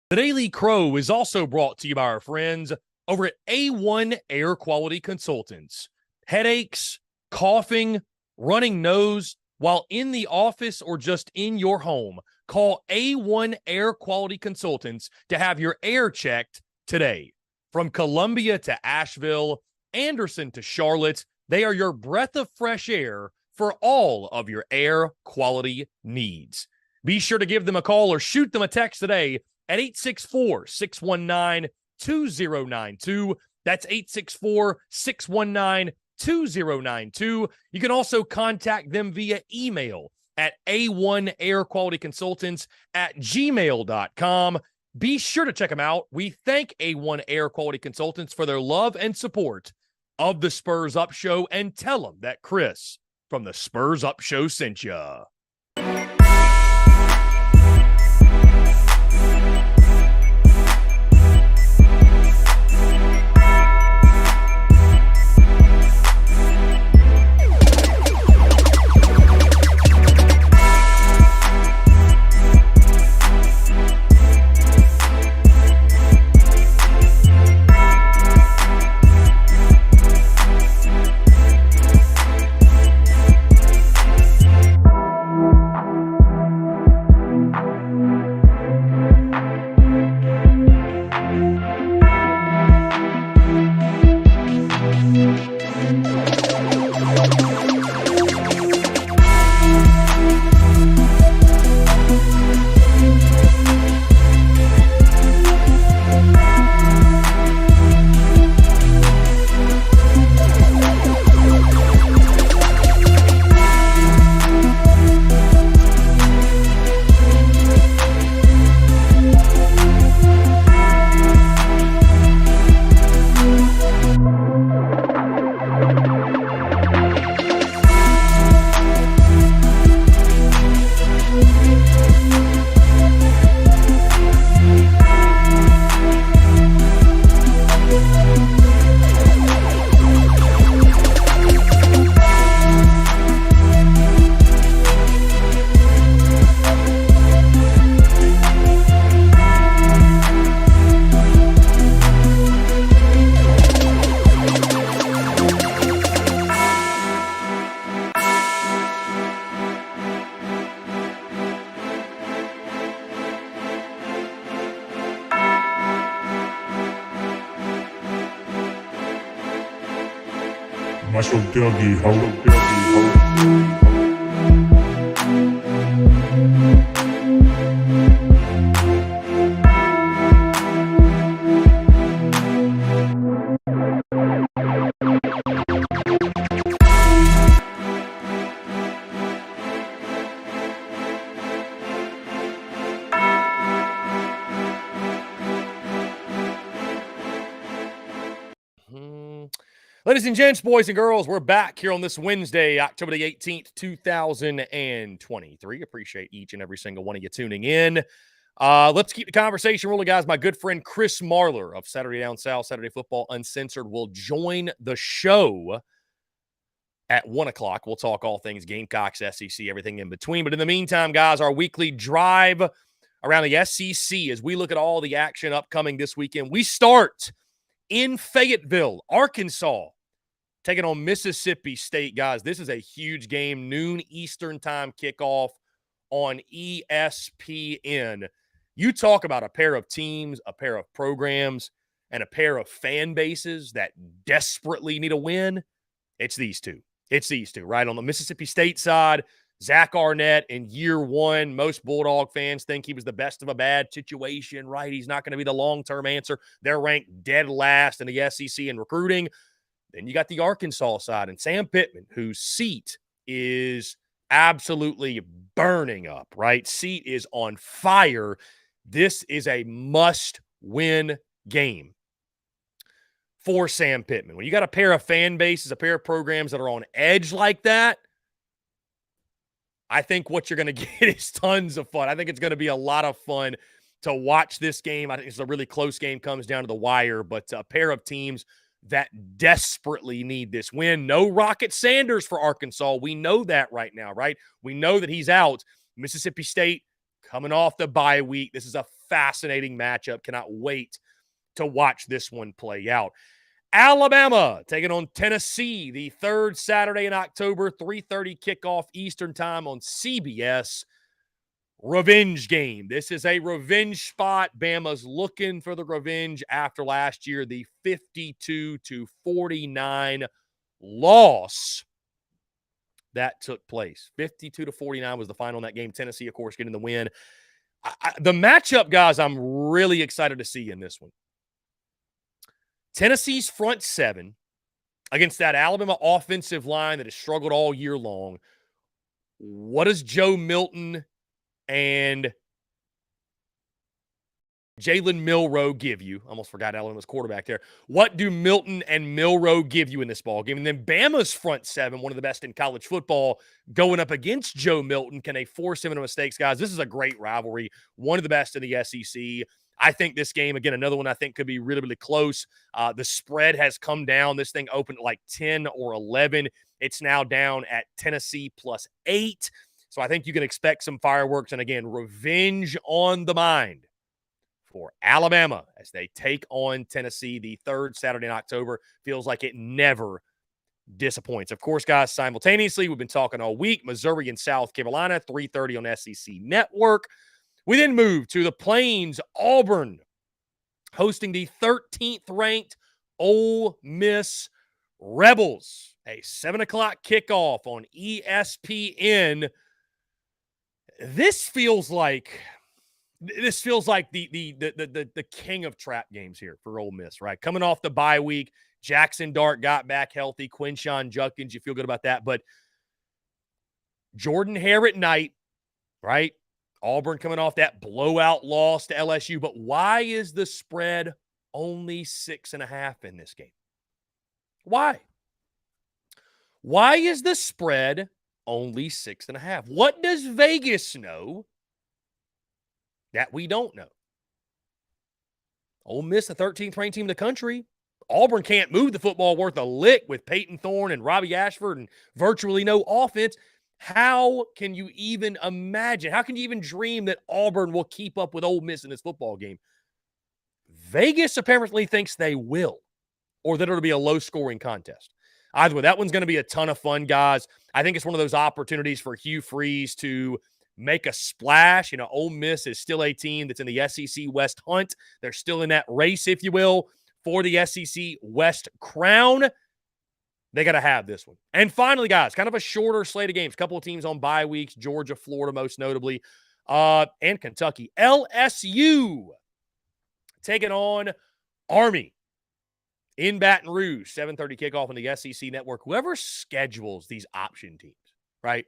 The Daily Crow is also brought to you by our friends over at A1 Air Quality Consultants. Headaches, coughing, running nose while in the office or just in your home, call A1 Air Quality Consultants to have your air checked today. From Columbia to Asheville, Anderson to Charlotte, they are your breath of fresh air for all of your air quality needs. Be sure to give them a call or shoot them a text today at 864-619-2092. That's 864-619-2092. You can also contact them via email at a1airqualityconsultants@gmail.com. Be sure to check them out. We thank A1 Air Quality Consultants for their love and support of the Spurs Up Show, and tell them that Chris from the Spurs Up Show sent ya. Muscle Dougie, ho, Dougie, ho. Ladies and gents, boys and girls, we're back here on this Wednesday, October the 18th, 2023. Appreciate each and every single one of you tuning in. Let's keep the conversation rolling, guys. My good friend Chris Marler of Saturday Down South, Saturday Football Uncensored, will join the show at 1 o'clock. We'll talk all things Gamecocks, SEC, everything in between. But in the meantime, guys, our weekly drive around the SEC as we look at all the action upcoming this weekend. We start in Fayetteville, Arkansas, taking on Mississippi State, guys. This is a huge game, noon Eastern time kickoff on ESPN. You talk about a pair of teams, a pair of programs, and a pair of fan bases that desperately need a win. It's these two. It's these two, right? On the Mississippi State side, Zach Arnett in year one. Most Bulldog fans think he was the best of a bad situation, right? He's not going to be the long-term answer. They're ranked dead last in the SEC in recruiting. Then you got the Arkansas side and Sam Pittman, whose seat is absolutely burning up, right? Seat is on fire. This is a must-win game for Sam Pittman. When you got a pair of fan bases, a pair of programs that are on edge like that, I think what you're going to get is tons of fun. I think it's going to be a lot of fun to watch this game. I think it's a really close game, comes down to the wire, but a pair of teams that desperately need this win. No Rocket Sanders for Arkansas. We know that right now, right? We know that he's out. Mississippi State coming off the bye week. This is a fascinating matchup. Cannot wait to watch this one play out. Alabama taking on Tennessee, the third Saturday in October, 3:30 kickoff Eastern time on CBS. Revenge game. This is a revenge spot. Bama's looking for the revenge after last year, the 52-49 loss that took place. 52-49 was the final in that game. Tennessee, of course, getting the win. The matchup, guys, I'm really excited to see in this one. Tennessee's front seven against that Alabama offensive line that has struggled all year long. What does Joe Milton and Jalen Milroe give you? Almost forgot Alabama's quarterback there. What do Milton and Milroe give you in this ball game? And then Bama's front seven, one of the best in college football, going up against Joe Milton. Can they force him into mistakes, guys? This is a great rivalry, one of the best in the SEC. I think this game, again, another one I think could be really, really close. The spread has come down. This thing opened at like 10 or 11. It's now down at Tennessee +8. So I think you can expect some fireworks. And again, revenge on the mind for Alabama as they take on Tennessee the third Saturday in October. Feels like it never disappoints. Of course, guys, simultaneously, we've been talking all week. Missouri and South Carolina, 3:30 on SEC Network. We then move to the Plains, Auburn, hosting the 13th ranked Ole Miss Rebels. A 7 o'clock kickoff on ESPN. This feels like the king of trap games here for Ole Miss, right? Coming off the bye week, Jackson Dart got back healthy. Quinshon Judkins, you feel good about that. But Jordan Hare at night, right? Auburn coming off that blowout loss to LSU. But why is the spread only 6.5 in this game? Why? Why is the spread only 6.5? What does Vegas know that we don't know? Ole Miss, the 13th ranked team in the country. Auburn can't move the football worth a lick with Peyton Thorne and Robbie Ashford and virtually no offense. How can you even imagine? How can you even dream that Auburn will keep up with Ole Miss in this football game? Vegas apparently thinks they will, or that it'll be a low-scoring contest. Either way, that one's going to be a ton of fun, guys. I think it's one of those opportunities for Hugh Freeze to make a splash. You know, Ole Miss is still a team that's in the SEC West hunt. They're still in that race, if you will, for the SEC West crown. They got to have this one. And finally, guys, kind of a shorter slate of games. A couple of teams on bye weeks, Georgia, Florida most notably, and Kentucky. LSU taking on Army in Baton Rouge, 7:30 kickoff on the SEC Network. Whoever schedules these option teams, right?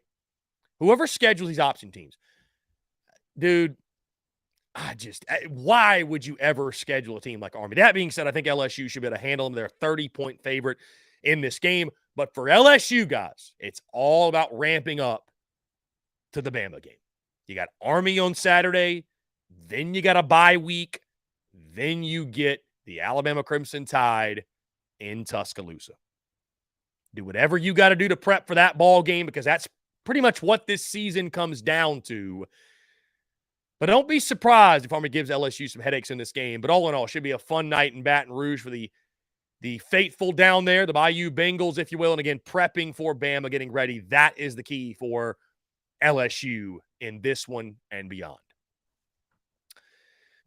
Whoever schedules these option teams, dude, why would you ever schedule a team like Army? That being said, I think LSU should be able to handle them. They're a 30-point favorite in this game. But for LSU, guys, it's all about ramping up to the Bama game. You got Army on Saturday, then you got a bye week, then you get the Alabama Crimson Tide in Tuscaloosa. Do whatever you got to do to prep for that ball game, because that's pretty much what this season comes down to. But don't be surprised if Army gives LSU some headaches in this game. But all in all, it should be a fun night in Baton Rouge for the faithful down there, the Bayou Bengals, if you will. And again, prepping for Bama, getting ready. That is the key for LSU in this one and beyond.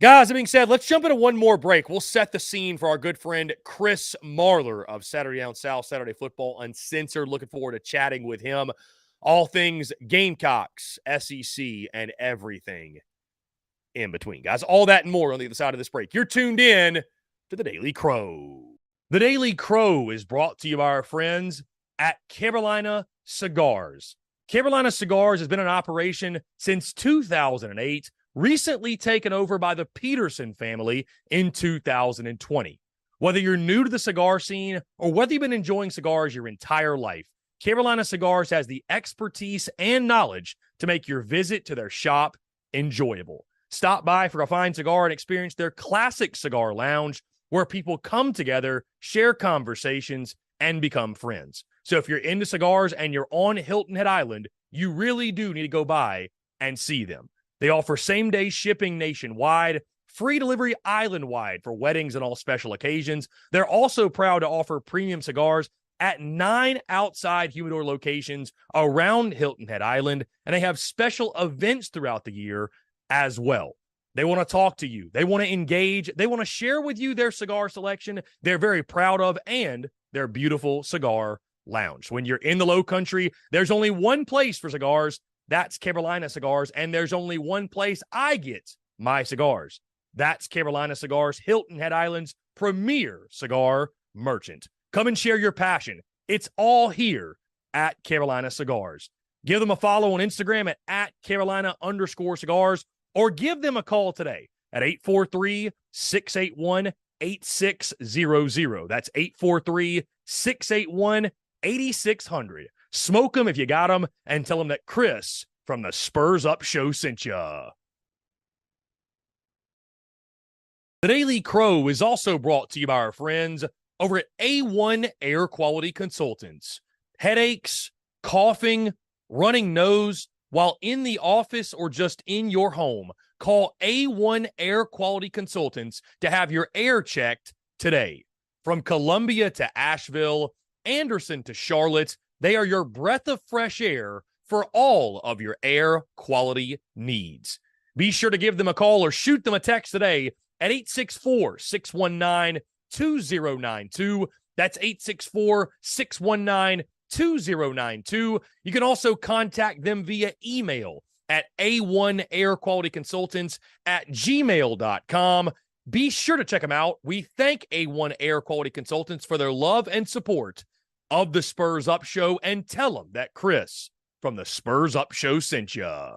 Guys, that being said, let's jump into one more break. We'll set the scene for our good friend Chris Marler of Saturday Down South, Saturday Football Uncensored. Looking forward to chatting with him. All things Gamecocks, SEC, and everything in between. Guys, all that and more on the other side of this break. You're tuned in to the Daily Crow. The Daily Crow is brought to you by our friends at Carolina Cigars. Carolina Cigars has been in operation since 2008, recently taken over by the Peterson family in 2020. Whether you're new to the cigar scene or whether you've been enjoying cigars your entire life, Carolina Cigars has the expertise and knowledge to make your visit to their shop enjoyable. Stop by for a fine cigar and experience their classic cigar lounge where people come together, share conversations, and become friends. So if you're into cigars and you're on Hilton Head Island, you really do need to go by and see them. They offer same-day shipping nationwide, free delivery island-wide for weddings and all special occasions. They're also proud to offer premium cigars at 9 outside humidor locations around Hilton Head Island, and they have special events throughout the year as well. They want to talk to you. They want to engage. They want to share with you their cigar selection they're very proud of and their beautiful cigar lounge. When you're in the Low Country, there's only one place for cigars. That's Carolina Cigars, and there's only one place I get my cigars. That's Carolina Cigars, Hilton Head Island's premier cigar merchant. Come and share your passion. It's all here at Carolina Cigars. Give them a follow on Instagram at Carolina_cigars, or give them a call today at 843-681-8600. That's 843-681-8600. Smoke them if you got them, and tell them that Chris from the Spurs Up Show sent ya. The Daily Crow is also brought to you by our friends over at A1 Air Quality Consultants. Headaches, coughing, running nose while in the office or just in your home, call A1 Air Quality Consultants to have your air checked today. From Columbia to Asheville, Anderson to Charlotte, they are your breath of fresh air for all of your air quality needs. Be sure to give them a call or shoot them a text today at 864-619-2092. That's 864-619-2092. You can also contact them via email at a1airqualityconsultants@gmail.com. Be sure to check them out. We thank A1 Air Quality Consultants for their love and support of the Spurs Up Show, and tell them that Chris from the Spurs Up Show sent ya.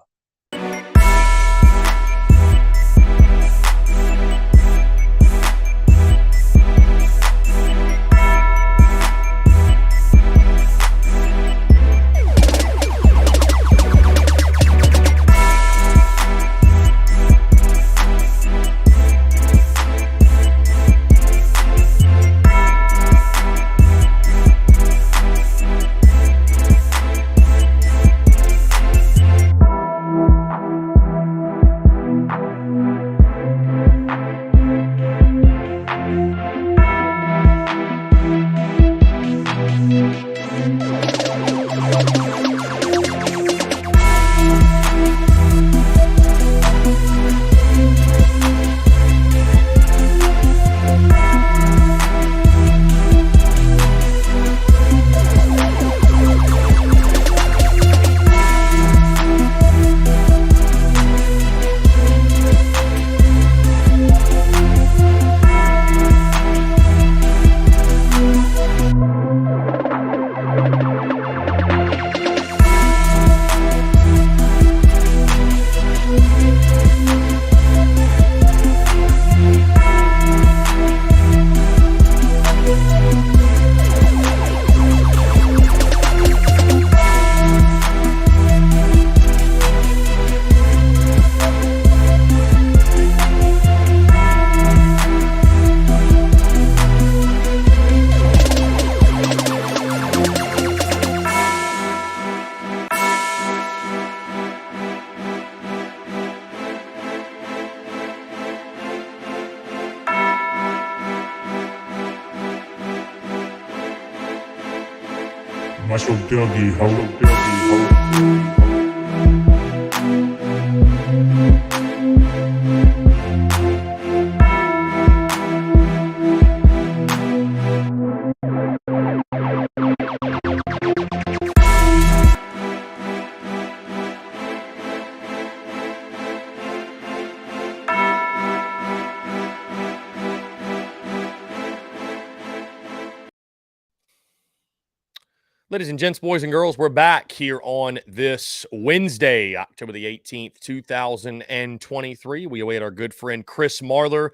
Muscle Dougie, hello Dougie, hello. Ladies and gents, boys and girls, we're back here on this Wednesday, October the 18th, 2023. We await our good friend Chris Marler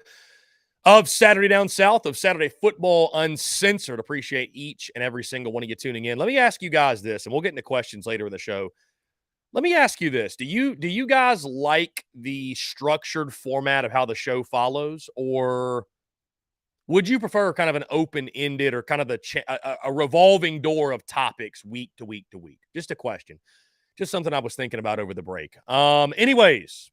of Saturday Down South, of Saturday Football Uncensored. Appreciate each and every single one of you tuning in. Let me ask you guys this, and we'll get into questions later in the show. Let me ask you this. Do you guys like the structured format of how the show follows, or would you prefer kind of an open-ended or kind of a revolving door of topics week to week to week? Just a question. Just something I was thinking about over the break. Anyways,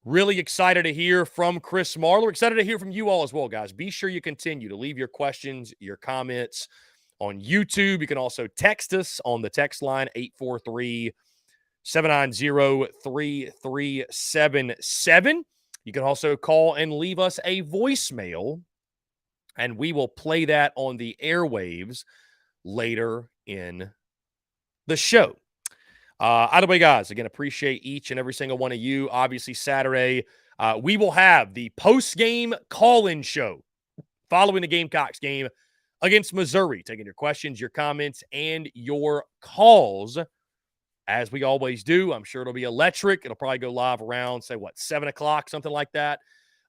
really excited to hear from Chris Marler. Excited to hear from you all as well, guys. Be sure you continue to leave your questions, your comments on YouTube. You can also text us on the text line 843-790-3377. You can also call and leave us a voicemail, and we will play that on the airwaves later in the show. Either way, guys, again, appreciate each and every single one of you. Obviously, Saturday, we will have the post-game call-in show following the Gamecocks game against Missouri, taking your questions, your comments, and your calls, as we always do. I'm sure it'll be electric. It'll probably go live around, say, 7 o'clock, something like that.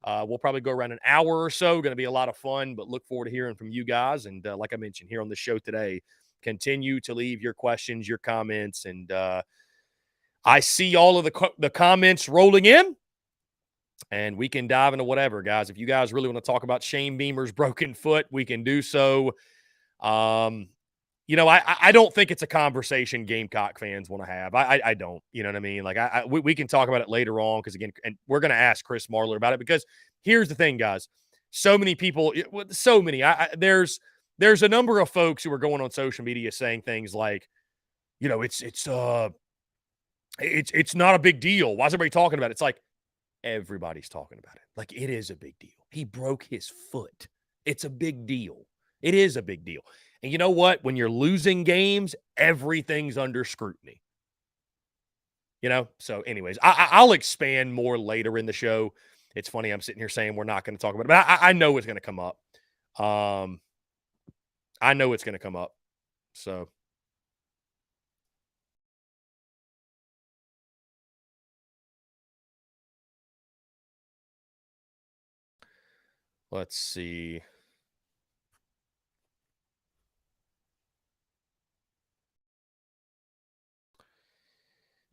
We'll probably go around an hour or so. Going to be a lot of fun, but look forward to hearing from you guys. And like I mentioned here on the show today, continue to leave your questions, your comments, and I see all of the comments rolling in, and we can dive into whatever, guys. If you guys really want to talk about Shane Beamer's broken foot, we can do so. I don't think it's a conversation Gamecock fans want to have. I don't. You know what I mean? Like, we can talk about it later on because, again, and we're going to ask Chris Marler about it because here's the thing, guys. So many people, there's a number of folks who are going on social media saying things like, it's not a big deal. Why is everybody talking about it? It's like everybody's talking about it. Like, it is a big deal. He broke his foot. It's a big deal. It is a big deal. And you know what? When you're losing games, everything's under scrutiny. So anyways, I'll expand more later in the show. It's funny, I'm sitting here saying we're not going to talk about it, but I know it's going to come up. I know it's going to come up. So let's see.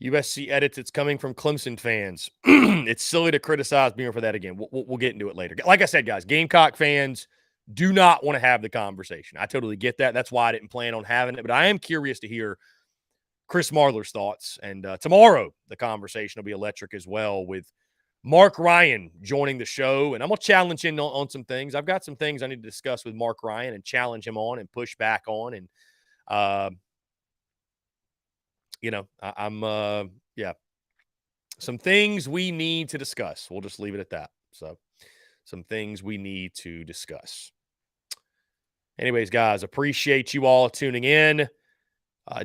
USC edits, it's coming from Clemson fans. It's silly to criticize Beamer for that again. We'll get into it later. Like I said, guys, Gamecock fans do not want to have the conversation. I totally get that. That's why I didn't plan on having it. But I am curious to hear Chris Marler's thoughts. And tomorrow, the conversation will be electric as well with Mark Ryan joining the show. And I'm going to challenge him on some things. I've got some things I need to discuss with Mark Ryan and challenge him on and push back on. And, some things we need to discuss. We'll just leave it at that. So, some things we need to discuss. Anyways, guys, appreciate you all tuning in. A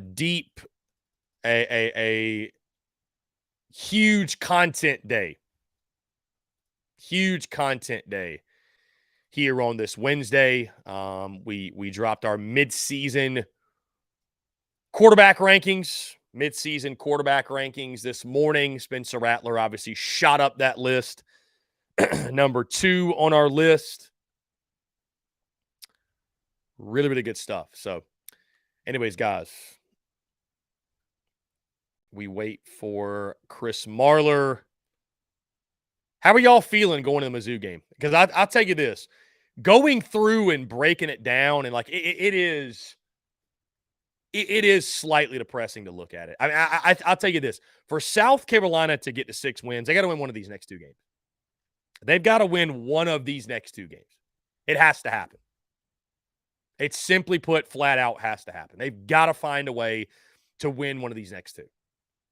huge content day. Huge content day here on this Wednesday. We dropped our mid-season quarterback rankings. Mid-season quarterback rankings this morning. Spencer Rattler obviously shot up that list. Number 2 on our list. Really, really good stuff. So, anyways, guys, we wait for Chris Marler. How are y'all feeling going to the Mizzou game? Because I'll tell you this. Going through and breaking it down, and like it is slightly depressing to look at it. I mean, I'll tell you this. For South Carolina to get to 6 wins, they got to win one of these next 2 games. They've got to win one of these next 2 games. It has to happen. It simply put, flat out has to happen. They've got to find a way to win one of these next 2.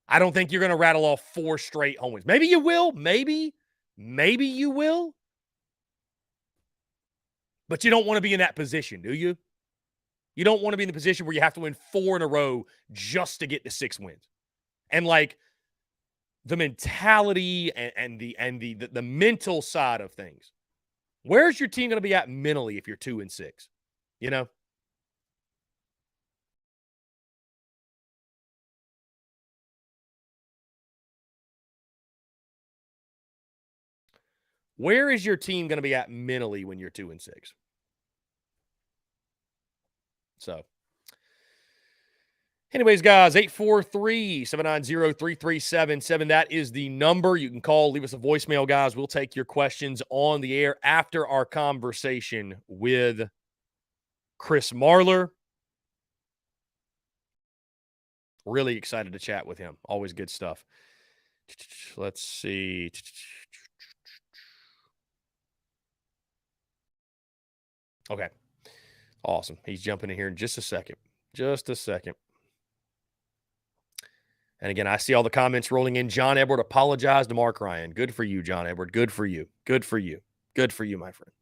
I don't think you're going to rattle off 4 straight home wins. Maybe you will. Maybe you will. But you don't want to be in that position, do you? You don't want to be in the position where you have to win 4 in a row just to get to 6 wins. And like the mentality and the mental side of things. Where's your team going to be at mentally if you're 2-6? Where is your team going to be at mentally when you're 2-6? So, Anyways, guys, 843-790-3377. That is the number. You can call, leave us a voicemail, guys. We'll take your questions on the air after our conversation with Chris Marler. Really excited to chat with him. Always good stuff. Let's see. Okay. Awesome. He's jumping in here in just a second. Just a second. And again, I see all the comments rolling in. John Edward apologized to Mark Ryan. Good for you, John Edward. Good for you. Good for you. Good for you, my friend.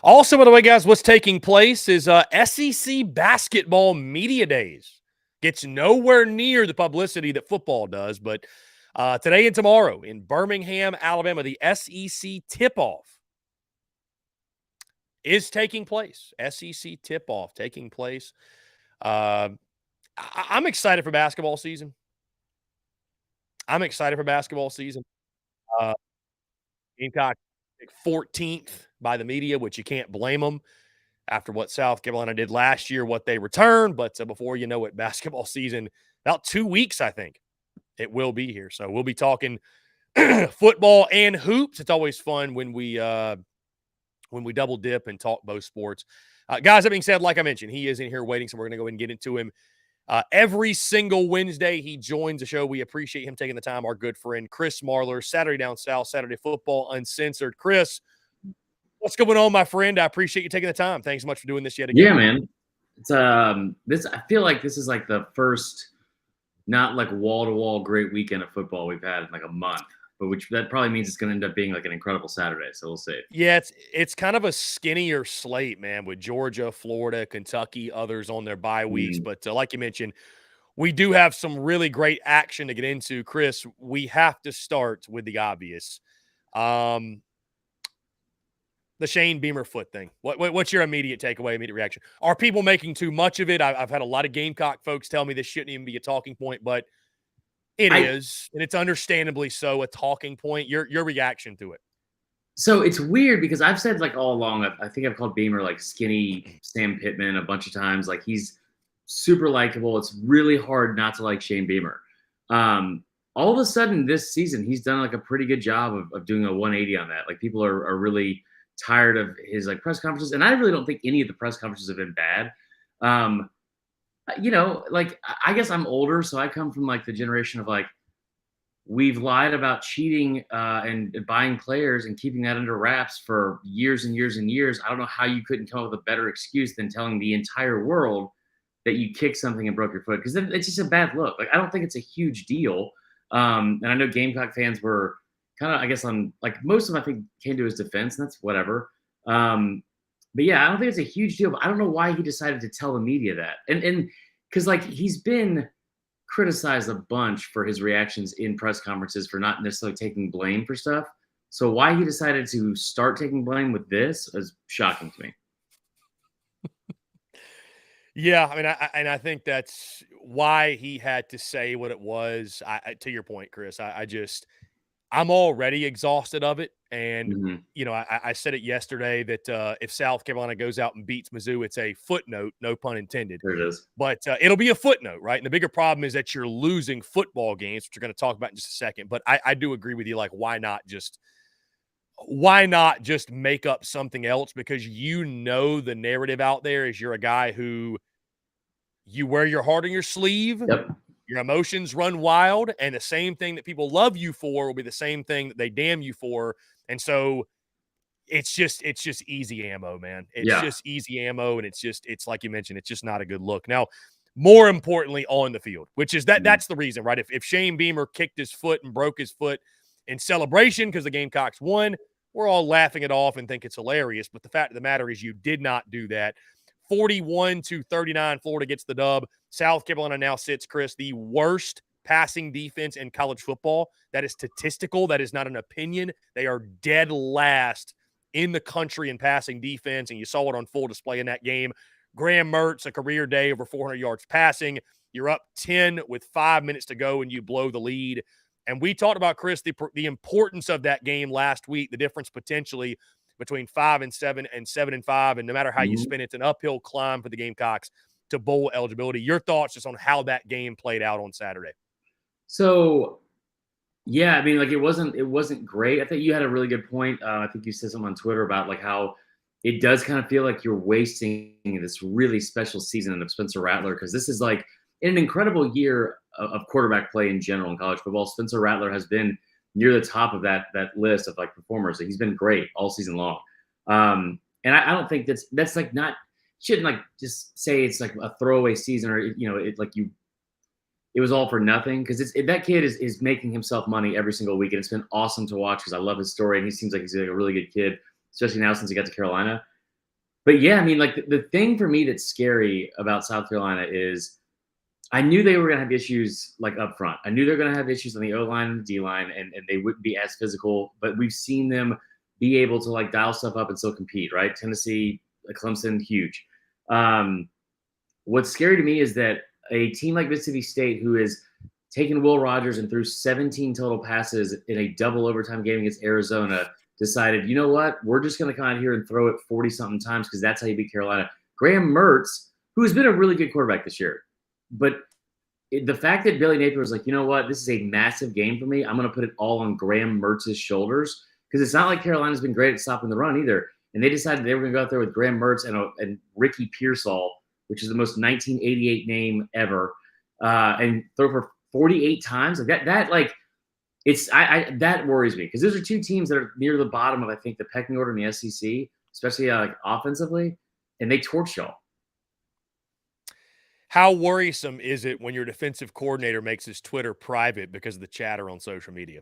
Also, by the way, guys, what's taking place is SEC basketball media days. Gets nowhere near the publicity that football does, but today and tomorrow in Birmingham, Alabama, the SEC tip-off is taking place. SEC tip-off taking place. I'm excited for basketball season. I'm excited for basketball season. Gamecocks 14th by the media, which you can't blame them after what South Carolina did last year, what they returned. But before you know it, basketball season, about 2 weeks, I think it will be here. So we'll be talking football and hoops. It's always fun when we double dip and talk both sports. Guys, that being said, like I mentioned, he is in here waiting, so we're going to go ahead and get into him. Every single Wednesday, he joins the show. We appreciate him taking the time. Our good friend, Chris Marler, Saturday Down South, Saturday Football Uncensored. Chris, what's going on, my friend? I appreciate you taking the time. Thanks so much for doing this yet again. Yeah, man. It's this. I feel like this is like the first, not like wall to wall great weekend of football we've had in like a month. But which that probably means it's going to end up being like an incredible Saturday. So we'll see. Yeah, it's kind of a skinnier slate, man, with Georgia, Florida, Kentucky, others on their bye weeks. But like you mentioned, we do have some really great action to get into. Chris, we have to start with the obvious. The Shane Beamer foot thing. What's your immediate takeaway, immediate reaction? Are people making too much of it? I've had a lot of Gamecock folks tell me this shouldn't even be a talking point, but it is, and it's understandably so a talking point. Your reaction to it. So it's weird because I've said like all along, I think I've called Beamer like skinny Sam Pittman a bunch of times. Like he's super likable. It's really hard not to like Shane Beamer. All of a sudden this season, he's done like a pretty good job of doing a 180 on that. Like people are really tired of his like press conferences. And I really don't think any of the press conferences have been bad. You know, like I guess I'm older, so I come from like the generation of like, we've lied about cheating and buying players and keeping that under wraps for years and years and years. I don't know how you couldn't come up with a better excuse than telling the entire world that you kicked something and broke your foot, because it's just a bad look. Like I don't think it's a huge deal. And I know Gamecock fans were kind of, I guess, on like most of them I think came to his defense, and that's whatever. But yeah, I don't think it's a huge deal. But I don't know why he decided to tell the media that, and because like he's been criticized a bunch for his reactions in press conferences for not necessarily taking blame for stuff. So why he decided to start taking blame with this is shocking to me. Yeah, I mean, I think that's why he had to say what it was. To your point, Chris, I'm already exhausted of it. And, you know, I said it yesterday that if South Carolina goes out and beats Mizzou, it's a footnote, no pun intended. There it is. But it'll be a footnote, right? And the bigger problem is that you're losing football games, which we're going to talk about in just a second. But I do agree with you. Like, why not just make up something else? Because you know the narrative out there is you're a guy who you wear your heart on your sleeve. Yep. Your emotions run wild, and the same thing that people love you for will be the same thing that they damn you for. And so it's just easy ammo, man. It's just easy ammo, and it's like you mentioned, it's just not a good look. Now, more importantly, on the field, which is that's the reason, right? If Shane Beamer kicked his foot and broke his foot in celebration because the Gamecocks won, we're all laughing it off and think it's hilarious. But the fact of the matter is you did not do that. 41-39, Florida gets the dub. South Carolina now sits, Chris, the worst passing defense in college football. That is statistical. That is not an opinion. They are dead last in the country in passing defense, and you saw it on full display in that game. Graham Mertz, a career day, over 400 yards passing. You're up 10 with 5 minutes to go, and you blow the lead. And we talked about, Chris, the importance of that game last week, the difference potentially between 5-7 and 7-5. And no matter how you spin it, it's an uphill climb for the Gamecocks to bowl eligibility. Your thoughts just on how that game played out on Saturday? So, yeah, I mean, like it wasn't great. I think you had a really good point. I think you said something on Twitter about like how it does kind of feel like you're wasting this really special season of Spencer Rattler, because this is like an incredible year of quarterback play in general in college football. Spencer Rattler has been near the top of that list of like performers. He's been great all season long. And I don't think that's like not shouldn't like just say it's like a throwaway season, or it like it was all for nothing, because that kid is making himself money every single week, and it's been awesome to watch because I love his story, and he seems like he's like a really good kid, especially now since he got to Carolina. But yeah, I mean, like the thing for me that's scary about South Carolina is I knew they were going to have issues like up front. I knew they were going to have issues on the O-line and the D-line, and they wouldn't be as physical, but we've seen them be able to like dial stuff up and still compete, right? Tennessee, Clemson, huge. What's scary to me is that a team like Mississippi State, who has taken Will Rogers and threw 17 total passes in a double overtime game against Arizona, decided, you know what, we're just going to come out here and throw it 40-something times because that's how you beat Carolina. Graham Mertz, who has been a really good quarterback this year, but the fact that Billy Napier was like, you know what, this is a massive game for me, I'm going to put it all on Graham Mertz's shoulders, because it's not like Carolina's been great at stopping the run either. And they decided they were going to go out there with Graham Mertz and Ricky Pearsall, which is the most 1988 name ever, and throw for 48 times. Like that like it's that worries me, because those are two teams that are near the bottom of I think the pecking order in the SEC, especially like offensively, and they torch y'all. How worrisome is it when your defensive coordinator makes his Twitter private because of the chatter on social media?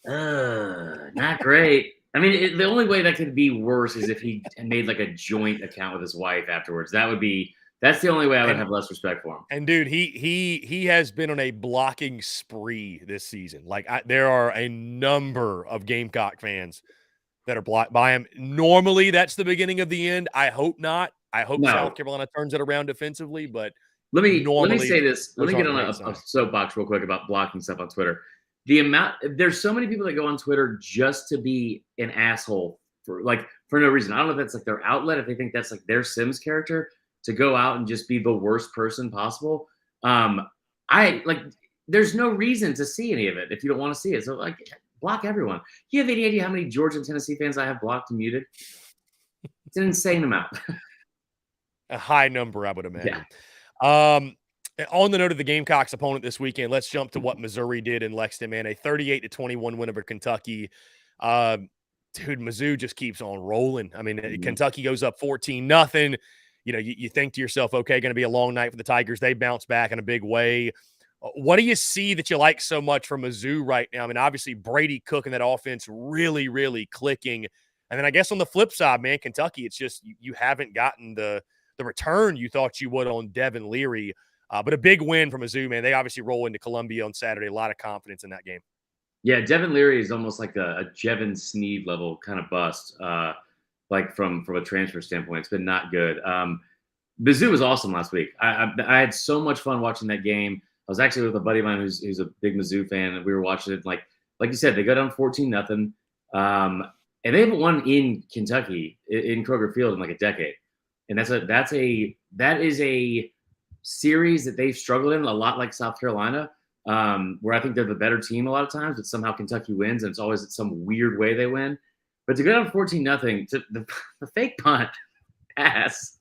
Not great. I mean, the only way that could be worse is if he made like a joint account with his wife afterwards. That's the only way I would have less respect for him. And dude, he has been on a blocking spree this season. Like there are a number of Gamecock fans that are blocked by him. Normally, that's the beginning of the end. I hope not. I hope South Carolina turns it around defensively. But let me say this. Let me get on a soapbox real quick about blocking stuff on Twitter. There's so many people that go on Twitter just to be an asshole for no reason. I don't know if that's like their outlet, if they think that's like their Sims character, to go out and just be the worst person possible. There's no reason to see any of it if you don't want to see it. So like, block everyone. You have any idea how many Georgia and Tennessee fans I have blocked and muted? It's an insane amount. A high number, I would imagine. Yeah. On the note of the Gamecocks opponent this weekend, let's jump to what Missouri did in Lexington, man. A 38-21 win over Kentucky. Dude, Mizzou just keeps on rolling. I mean, Kentucky goes up 14-0. You think to yourself, okay, going to be a long night for the Tigers. They bounce back in a big way. What do you see that you like so much from Mizzou right now? I mean, obviously Brady Cook and that offense really, really clicking. And then I guess on the flip side, man, Kentucky, it's just you haven't gotten the return you thought you would on Devin Leary. But a big win from Mizzou, man. They obviously roll into Columbia on Saturday. A lot of confidence in that game. Yeah, Devin Leary is almost like a Jevin Sneed level kind of bust, like from a transfer standpoint. It's been not good. Mizzou was awesome last week. I had so much fun watching that game. I was actually with a buddy of mine who's a big Mizzou fan, and we were watching it. Like you said, they go down 14-0, and they haven't won in Kentucky in Kroger Field in like a decade. And that is a series that they've struggled in, a lot like South Carolina, where I think they're the better team a lot of times, but somehow Kentucky wins, and it's always in some weird way they win. But to go down 14-0, the fake punt pass.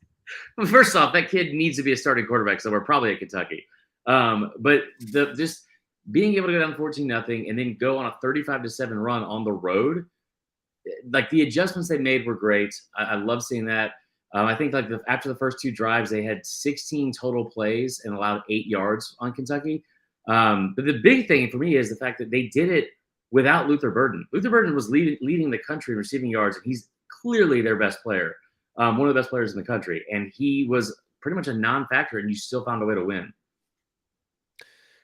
Well, first off, that kid needs to be a starting quarterback somewhere, probably at Kentucky. But just being able to go down 14-0 and then go on a 35-7 run on the road, like the adjustments they made were great. I love seeing that. I think like after the first two drives, they had 16 total plays and allowed 8 yards on Kentucky. But the big thing for me is the fact that they did it without Luther Burden. Luther Burden was leading the country in receiving yards, and he's clearly their best player, one of the best players in the country. And he was pretty much a non-factor, and you still found a way to win.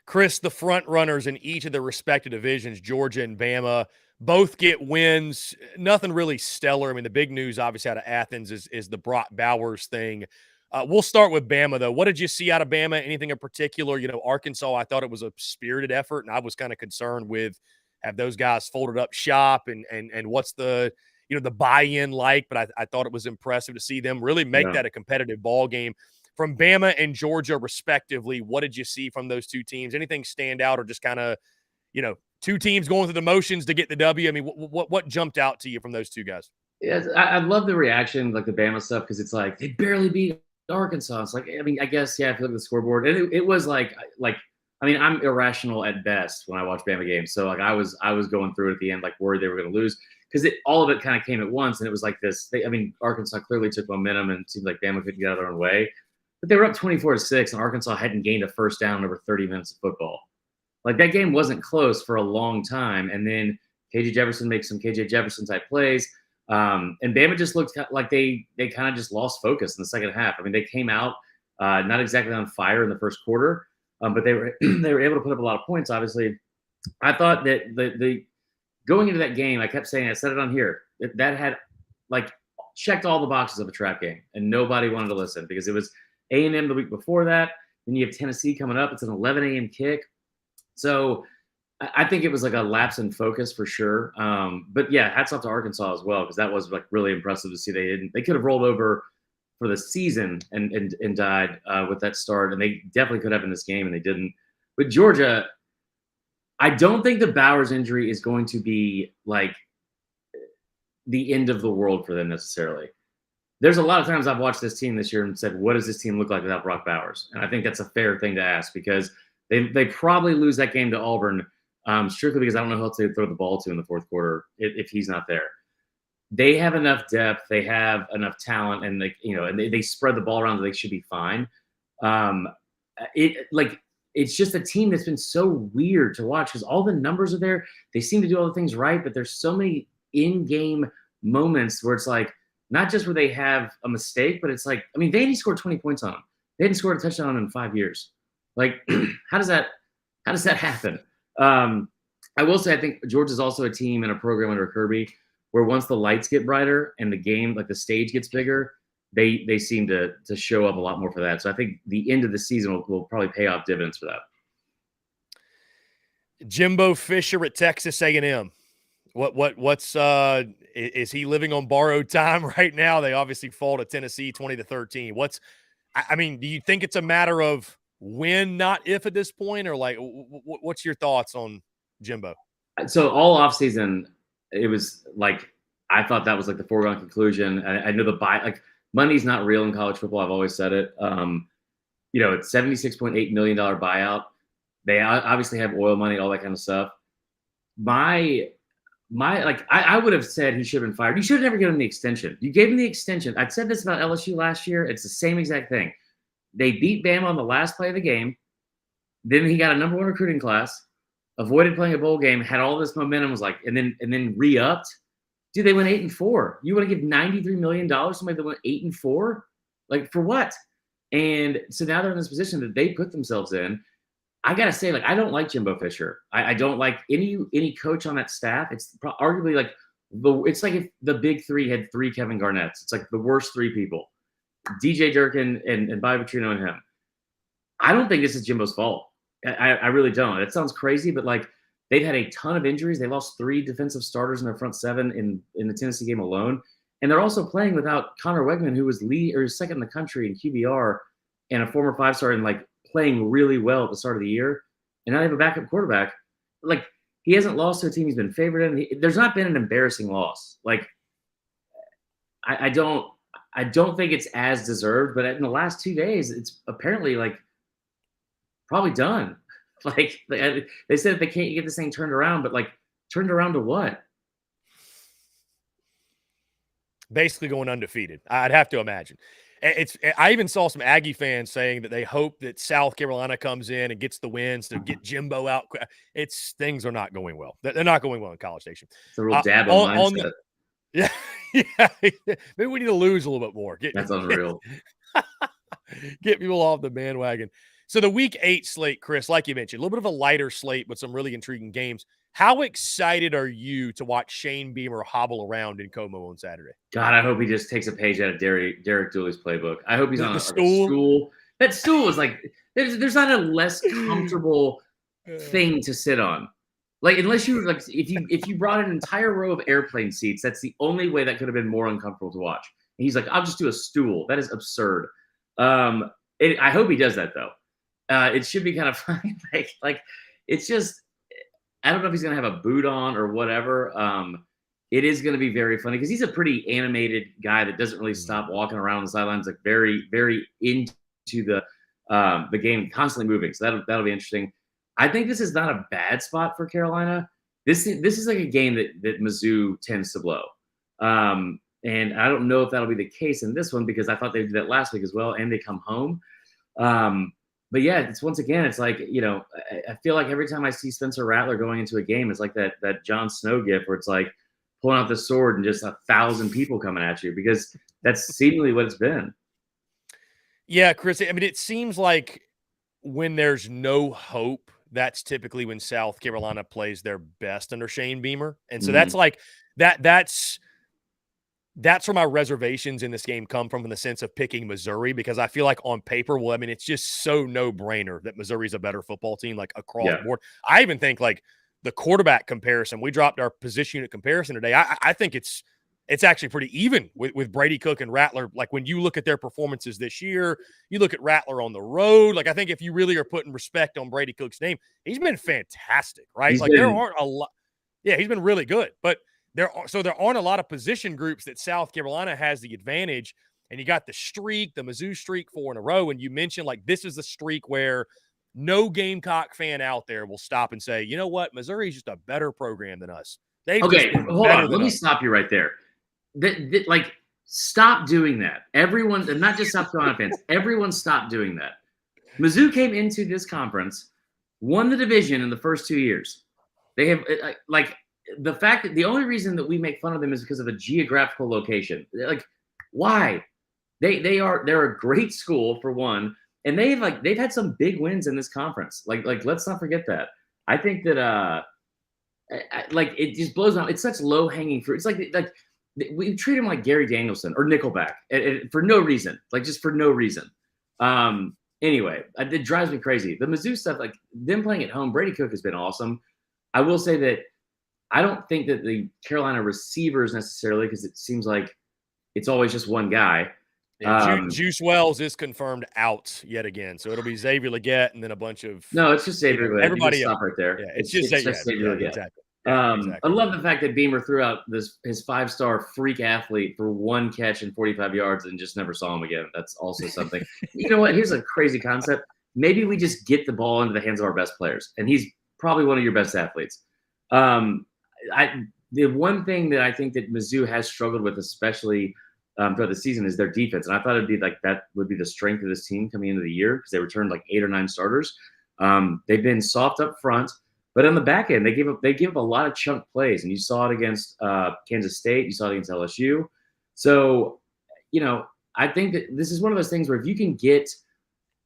Chris, the front runners in each of their respective divisions, Georgia and Bama, both get wins. Nothing really stellar. I mean, the big news obviously out of Athens is the Brock Bowers thing. We'll start with Bama, though. What did you see out of Bama? Anything in particular? Arkansas, I thought it was a spirited effort, and I was kind of concerned with have those guys folded up shop and what's the the buy-in like, but I thought it was impressive to see them really make that a competitive ball game. From Bama and Georgia, respectively, what did you see from those two teams? Anything stand out or just kind of, two teams going through the motions to get the W? I mean, what jumped out to you from those two guys? Yeah, I love the reaction, like the Bama stuff, because it's like they barely beat Arkansas. It's like, I mean, I guess, yeah, if you look at the scoreboard, and it was like, I mean, I'm irrational at best when I watch Bama games. So like I was going through it at the end, like worried they were going to lose because all of it kind of came at once, and it was like this. I mean, Arkansas clearly took momentum, and it seemed like Bama couldn't get out of their own way. But they were up 24-6, and Arkansas hadn't gained a first down in over 30 minutes of football. Like that game wasn't close for a long time, and then KJ Jefferson makes some KJ Jefferson type plays. And Bama just looked like they kind of just lost focus in the second half. I mean, they came out not exactly on fire in the first quarter, but they were they were able to put up a lot of points. Obviously, I thought that the going into that game, I kept saying, I said it on here, that had like checked all the boxes of a trap game, and nobody wanted to listen because it was A&M the week before that. Then you have Tennessee coming up. It's an 11 a.m. kick. So I think it was like a lapse in focus for sure. But yeah, hats off to Arkansas as well, because that was like really impressive to see. They could have rolled over for the season and died with that start, and they definitely could have in this game, and they didn't. But Georgia, I don't think the Bowers injury is going to be like the end of the world for them necessarily. There's a lot of times I've watched this team this year and said, what does this team look like without Brock Bowers? And I think that's a fair thing to ask, because they probably lose that game to Auburn strictly because I don't know who else they throw the ball to in the fourth quarter if he's not there. They have enough depth, they have enough talent, and they spread the ball around that they should be fine. It's just a team that's been so weird to watch because all the numbers are there. They seem to do all the things right, but there's so many in-game moments where it's like not just where they have a mistake, but it's like, I mean, Vandy scored 20 points on them. They hadn't scored a touchdown on them in 5 years. Like, how does that happen? I will say I think Georgia's also a team and a program under Kirby where once the lights get brighter and the game, like the stage gets bigger, they seem to show up a lot more for that. So I think the end of the season will probably pay off dividends for that. Jimbo Fisher at Texas A&M. What's is he living on borrowed time right now? They obviously fall to Tennessee 20-13. I mean, do you think it's a matter of when, not if at this point, or like what's your thoughts on Jimbo? So all offseason, it was like I thought that was like the foregone conclusion. I know money's not real in college football. I've always said it. It's $76.8 million buyout. They obviously have oil money, all that kind of stuff. I would have said he should have been fired. You should have never given him the extension. You gave him the extension. I said this about LSU last year. It's the same exact thing. They beat Bama on the last play of the game. Then he got a number one recruiting class, avoided playing a bowl game, had all this momentum, was like, and then re-upped. Dude, they went 8-4. You want to give $93 million to somebody that went 8-4? Like, for what? And so now they're in this position that they put themselves in. I gotta say, like, I don't like Jimbo Fisher. I don't like any coach on that staff. It's arguably like it's like if the big three had 3 Kevin Garnetts. It's like the worst 3 people: DJ Durkin and Bobby Petrino and him. I don't think this is Jimbo's fault. I really don't. It sounds crazy, but like they've had a ton of injuries. They lost 3 defensive starters in their front 7 in the Tennessee game alone, and they're also playing without Connor Wegman, who was second in the country in QBR and a former 5-star and like playing really well at the start of the year. And now they have a backup quarterback. Like, he hasn't lost to a team he's been favored in. There's not been an embarrassing loss. Like, I don't think it's as deserved, but in the last 2 days, it's apparently like probably done. Like they said they can't get this thing turned around, but like turned around to what? Basically going undefeated, I'd have to imagine. I even saw some Aggie fans saying that they hope that South Carolina comes in and gets the wins to get Jimbo out. Things are not going well. They're not going well in College Station. It's a real dab on mindset. Yeah. Maybe we need to lose a little bit more. That's unreal. Get people off the bandwagon. So the Week 8 slate, Chris, like you mentioned, a little bit of a lighter slate, but some really intriguing games. How excited are you to watch Shane Beamer hobble around in Como on Saturday? God, I hope he just takes a page out of Derek Dooley's playbook. I hope he's on The like a stool. That stool is like there's not a less comfortable thing to sit on. Like unless you like if you brought an entire row of airplane seats, that's the only way that could have been more uncomfortable to watch. And he's like, I'll just do a stool. That is absurd. I hope he does that though. It should be kind of funny. like it's just I don't know if he's gonna have a boot on or whatever. It is gonna be very funny because he's a pretty animated guy that doesn't really stop walking around the sidelines, like very, very into the game, constantly moving. So that'll be interesting. I think this is not a bad spot for Carolina. This is like a game that Mizzou tends to blow. And I don't know if that'll be the case in this one because I thought they did that last week as well, and they come home. But yeah, it's once again, it's like, I feel like every time I see Spencer Rattler going into a game, it's like that Jon Snow gif where it's like pulling out the sword and just 1,000 people coming at you because that's seemingly what it's been. Yeah, Chris, I mean, it seems like when there's no hope, that's typically when South Carolina plays their best under Shane Beamer. And so that's like that's where my reservations in this game come from in the sense of picking Missouri, because I feel like on paper, well, I mean, it's just so no-brainer that Missouri's a better football team, like across the board. I even think like the quarterback comparison, we dropped our position unit comparison today. I think it's actually pretty even with Brady Cook and Rattler. Like when you look at their performances this year, you look at Rattler on the road. Like I think if you really are putting respect on Brady Cook's name, he's been fantastic, right? There aren't a lot. Yeah, he's been really good, but there aren't a lot of position groups that South Carolina has the advantage. And you got the streak, the Mizzou streak 4 in a row. And you mentioned like this is the streak where no Gamecock fan out there will stop and say, you know what, Missouri's just a better program than us. Okay, hold on. Let me stop you right there. Like, stop doing that. Everyone, and not just South Carolina fans, everyone stop doing that. Mizzou came into this conference, won the division in the first 2 years. They have, like, the fact that the only reason that we make fun of them is because of a geographical location. Like, why? They're a great school for one, and they've had some big wins in this conference. Like let's not forget that. I think that like it just blows out. It's such low hanging fruit. It's like we treat him like Gary Danielson or Nickelback for no reason, like just for no reason. Anyway, it drives me crazy. The Mizzou stuff, like them playing at home, Brady Cook has been awesome. I will say that I don't think that the Carolina receivers necessarily, because it seems like it's always just one guy. Yeah, Juice Wells is confirmed out yet again, so it'll be Xavier Legette and then a bunch of no. It's just Xavier Legette. Everybody stop right there. Yeah, it's just Xavier Legette. Exactly. I love the fact that Beamer threw out his 5-star freak athlete for one catch and 45 yards and just never saw him again. That's also something. You know what? Here's a crazy concept. Maybe we just get the ball into the hands of our best players, and he's probably one of your best athletes. The one thing that I think that Mizzou has struggled with, especially throughout the season, is their defense. And I thought it'd be like that would be the strength of this team coming into the year because they returned like 8 or 9 starters. They've been soft up front, but on the back end, they give up a lot of chunk plays, and you saw it against Kansas State, you saw it against LSU. So, I think that this is one of those things where if you can get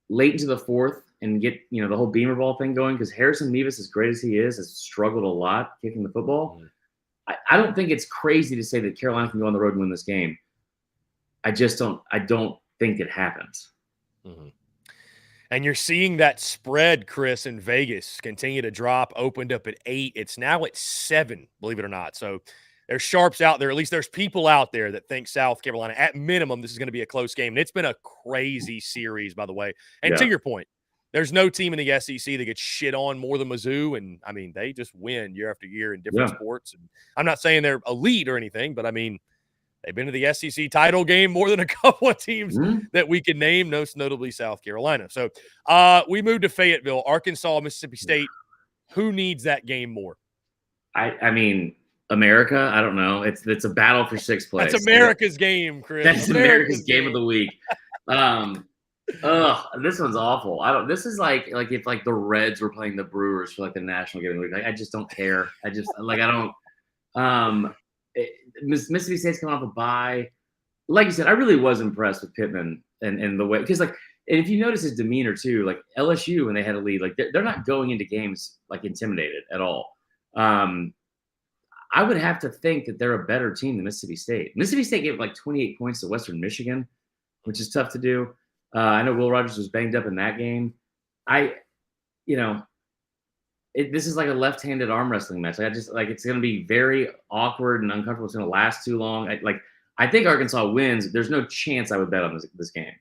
late into the fourth and get the whole Beamer ball thing going, because Harrison Mevis, as great as he is, has struggled a lot kicking the football. I don't think it's crazy to say that Carolina can go on the road and win this game. I don't think it happens. Mm-hmm. And you're seeing that spread, Chris, in Vegas continue to drop, opened up at 8. It's now at 7, believe it or not. So there's sharps out there. At least there's people out there that think South Carolina, at minimum, this is going to be a close game. And it's been a crazy series, by the way. And to your point, there's no team in the SEC that gets shit on more than Mizzou. And, I mean, they just win year after year in different sports. And I'm not saying they're elite or anything, but, I mean, they've been to the SEC title game more than a couple of teams that we can name, most notably South Carolina. So we moved to Fayetteville, Arkansas, Mississippi State. Who needs that game more? I mean, America, I don't know. It's a battle for 6th place. That's America's game, Chris. That's America's game of the week. This one's awful. This is like if like the Reds were playing the Brewers for like the national game of the week. Like I just don't care. I don't. Mississippi State's coming off a bye. Like you said, I really was impressed with Pittman and the way, because like And if you notice his demeanor too, like LSU when they had a lead, like they're not going into games like intimidated at all. I would have to think that they're a better team than Mississippi State. Mississippi State gave like 28 points to Western Michigan, which is tough to do. I know Will Rogers was banged up in that game. You know, this is like a left-handed arm wrestling match. Like, it's going to be very awkward and uncomfortable. It's going to last too long. I think Arkansas wins. There's no chance I would bet on this game.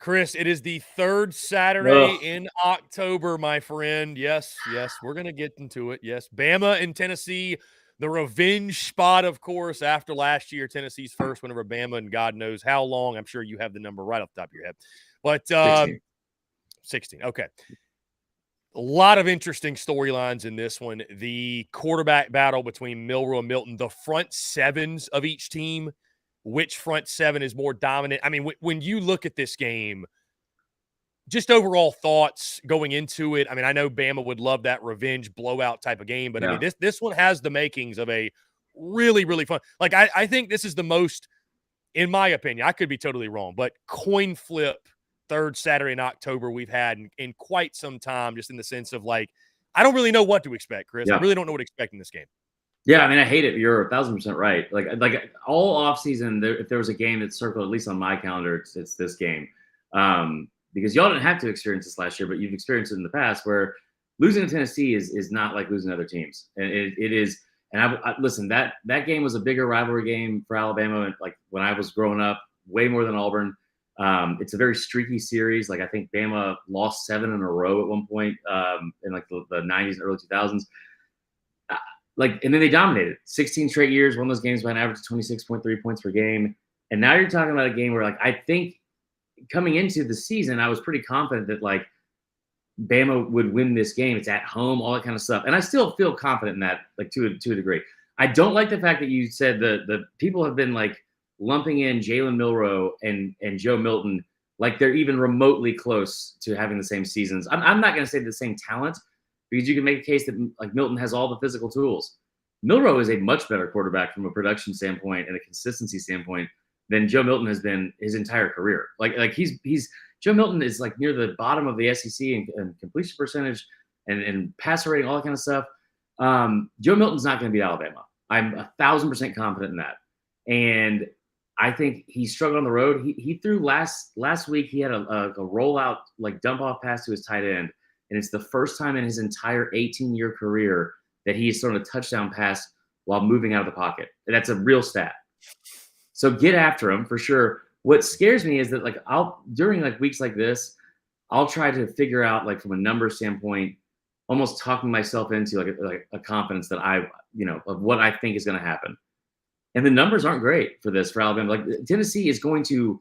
Chris, it is the third Saturday in October, my friend. Yes, we're going to get into it. Yes, Bama and Tennessee, the revenge spot, of course, after last year, Tennessee's first win over Bama, and God knows how long. I'm sure you have the number right off the top of your head. But 16. Okay. A lot of interesting storylines in this one. The quarterback battle between Milroe and Milton, the front sevens of each team. Which front seven is more dominant? I mean, when you look at this game, just overall thoughts going into it. I mean, I know Bama would love that revenge blowout type of game, but I mean, this one has the makings of a really, really fun. Like, I think this is the most, in my opinion, I could be totally wrong, but coin flip third Saturday in October we've had in quite some time, just in the sense of like, I don't really know what to expect, Chris. I really don't know what to expect in this game. Yeah, I mean, I hate it. You're 1,000% right. Like all offseason, if there was a game that's circled, at least on my calendar, it's this game. Because y'all didn't have to experience this last year, but you've experienced it in the past where losing to Tennessee is not like losing to other teams. And it is. And I listen, that game was a bigger rivalry game for Alabama. And like when I was growing up, way more than Auburn. It's a very streaky series. Like I think Bama lost 7 in a row at one point in like the 90s and early 2000s. And then they dominated 16 straight years, won those games by an average of 26.3 points per game. And now you're talking about a game where, like, I think coming into the season, I was pretty confident that, like, Bama would win this game. It's at home, all that kind of stuff. And I still feel confident in that, like, to a degree. I don't like the fact that you said the people have been, like, lumping in Jalen Milroe and Joe Milton like they're even remotely close to having the same seasons. I'm not going to say the same talent, because you can make a case that like Milton has all the physical tools. Milroe is a much better quarterback from a production standpoint and a consistency standpoint than Joe Milton has been his entire career. Like he's Joe Milton is like near the bottom of the SEC in completion percentage and passer rating, all that kind of stuff. Joe Milton's not going to beat Alabama. I'm 1,000% confident in that. And I think he struggled on the road. He threw last week. He had a rollout, like dump off pass to his tight end. And it's the first time in his entire 18-year career that he's thrown a touchdown pass while moving out of the pocket. And that's a real stat. So get after him for sure. What scares me is that like during like weeks like this, I'll try to figure out like from a number standpoint, almost talking myself into like a confidence that of what I think is going to happen. And the numbers aren't great for Alabama. Like Tennessee is going to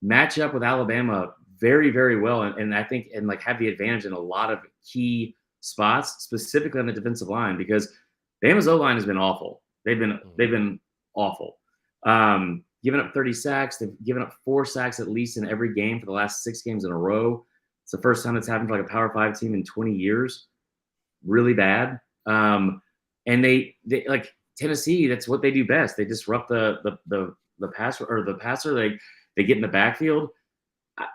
match up with Alabama very, very well. And I think, and like have the advantage in a lot of key spots, specifically on the defensive line, because Bama's O-line has been awful. They've been awful. Giving up 30 sacks. They've given up 4 sacks at least in every game for the last 6 games in a row. It's the first time it's happened for like a Power 5 team in 20 years. Really bad. And they like Tennessee, that's what they do best. They disrupt the passer or the passer. They get in the backfield.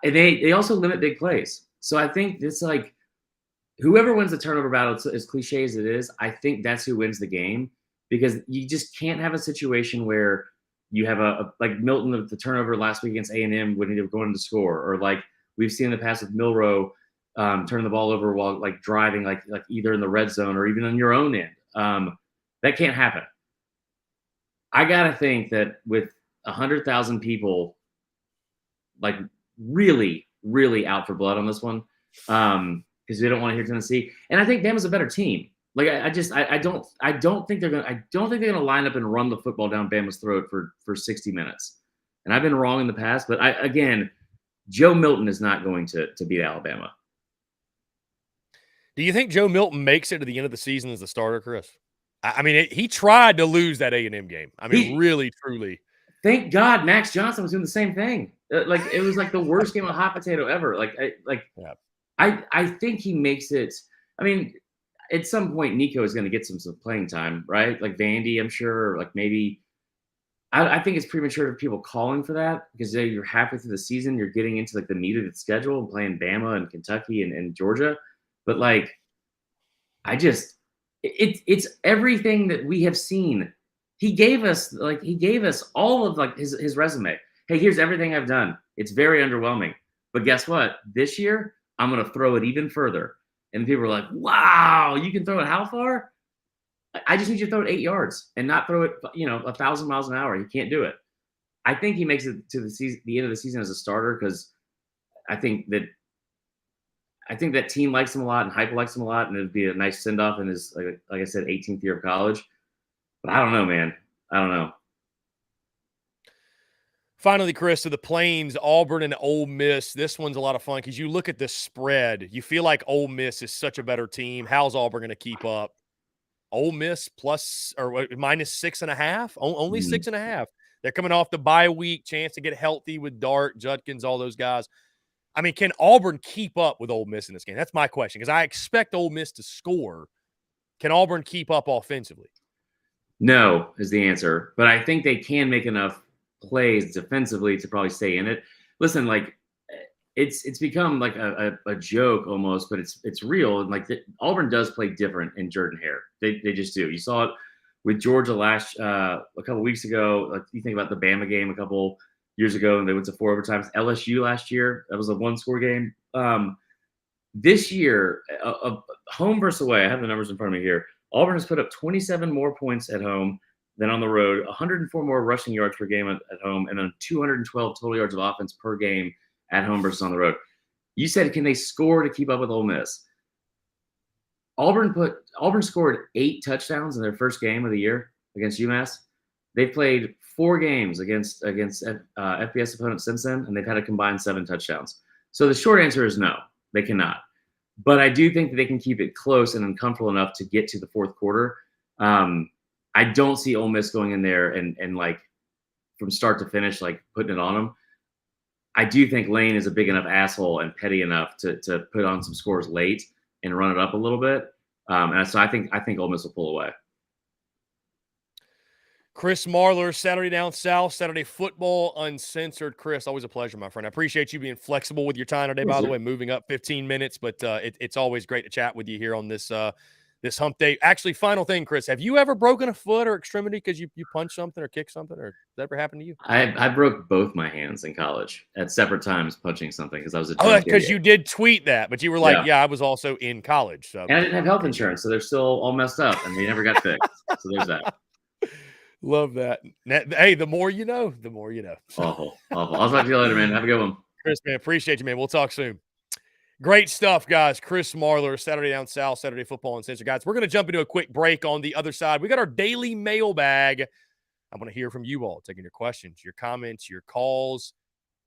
And they also limit big plays. So I think it's like whoever wins the turnover battle, as cliche as it is, I think that's who wins the game, because you just can't have a situation where you have like Milton of the turnover last week against A&M when they were going to score, or like we've seen in the past with Milroe turning the ball over while like driving, like either in the red zone or even on your own end. That can't happen. I gotta think that with 100,000 people, like really, really out for blood on this one, because they don't want to hear Tennessee. And I think Bama's a better team. Like I don't think they're gonna line up and run the football down Bama's throat for 60 minutes. And I've been wrong in the past, but Joe Milton is not going to beat Alabama. Do you think Joe Milton makes it to the end of the season as a starter, Chris? I mean, he tried to lose that A&M game. I mean, really, truly. Thank God Max Johnson was doing the same thing. Like it was like the worst game of hot potato ever. I think he makes it. I mean, at some point Nico is going to get some playing time, right? Like Vandy, I'm sure, or like maybe I think it's premature of people calling for that because you're halfway through the season. You're getting into like the meat of the schedule and playing Bama and Kentucky and Georgia. But like, I just, it's everything that we have seen. He gave us all of like his resume. Hey, here's everything I've done. It's very underwhelming. But guess what? This year, I'm going to throw it even further. And people are like, wow, you can throw it how far? I just need you to throw it 8 yards and not throw it, 1,000 miles an hour. He can't do it. I think he makes it to the end of the season as a starter because I think that team likes him a lot and Hype likes him a lot, and it'd be a nice send off in his like I said, 18th year of college. But I don't know, man. I don't know. Finally, Chris, to the Plains, Auburn and Ole Miss. This one's a lot of fun because you look at the spread. You feel like Ole Miss is such a better team. How's Auburn going to keep up? Ole Miss plus or minus 6.5, only 6.5. They're coming off the bye week, chance to get healthy with Dart, Judkins, all those guys. I mean, can Auburn keep up with Ole Miss in this game? That's my question because I expect Ole Miss to score. Can Auburn keep up offensively? No is the answer, but I think they can make enough plays defensively to probably stay in it. Listen, like it's become like a joke almost, but it's real. And like Auburn does play different in Jordan Hare. They just do. You saw it with Georgia a couple weeks ago. Like you think about the Bama game a couple years ago, and they went to 4 overtimes. LSU last year, that was a 1-score game. This year, home versus away, I have the numbers in front of me here. Auburn has put up 27 more points at home than on the road, 104 more rushing yards per game at home, and then 212 total yards of offense per game at home versus on the road. You said, can they score to keep up with Ole Miss? Auburn scored 8 touchdowns in their first game of the year against UMass. They've played 4 games against FBS opponents since then, and they've had a combined 7 touchdowns. So the short answer is no, they cannot. But I do think that they can keep it close and uncomfortable enough to get to the fourth quarter. I don't see Ole Miss going in there and like from start to finish, like putting it on them. I do think Lane is a big enough asshole and petty enough to put on some scores late and run it up a little bit. And so I think Ole Miss will pull away. Chris Marler, Saturday Down South, Saturday Football Uncensored. Chris, always a pleasure, my friend. I appreciate you being flexible with your time today, by the way, moving up 15 minutes. But it's always great to chat with you here on this this hump day. Actually, final thing, Chris, have you ever broken a foot or extremity because you punched something or kicked something, or did that ever happen to you? I broke both my hands in college at separate times punching something because I was a because you did tweet that, but you were like, yeah, I was also in college. So. And I didn't have health insurance, so they're still all messed up, and they never got fixed. So there's that. Love that. Hey, the more you know, the more you know. Awful. I'll talk to you later, man. Have a good one. Chris, man, appreciate you, man. We'll talk soon. Great stuff, guys. Chris Marler, Saturday Down South, Saturday Football Uncensored. Guys, we're going to jump into a quick break on the other side. We got our daily mailbag. I'm going to hear from you all, taking your questions, your comments, your calls,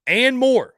and more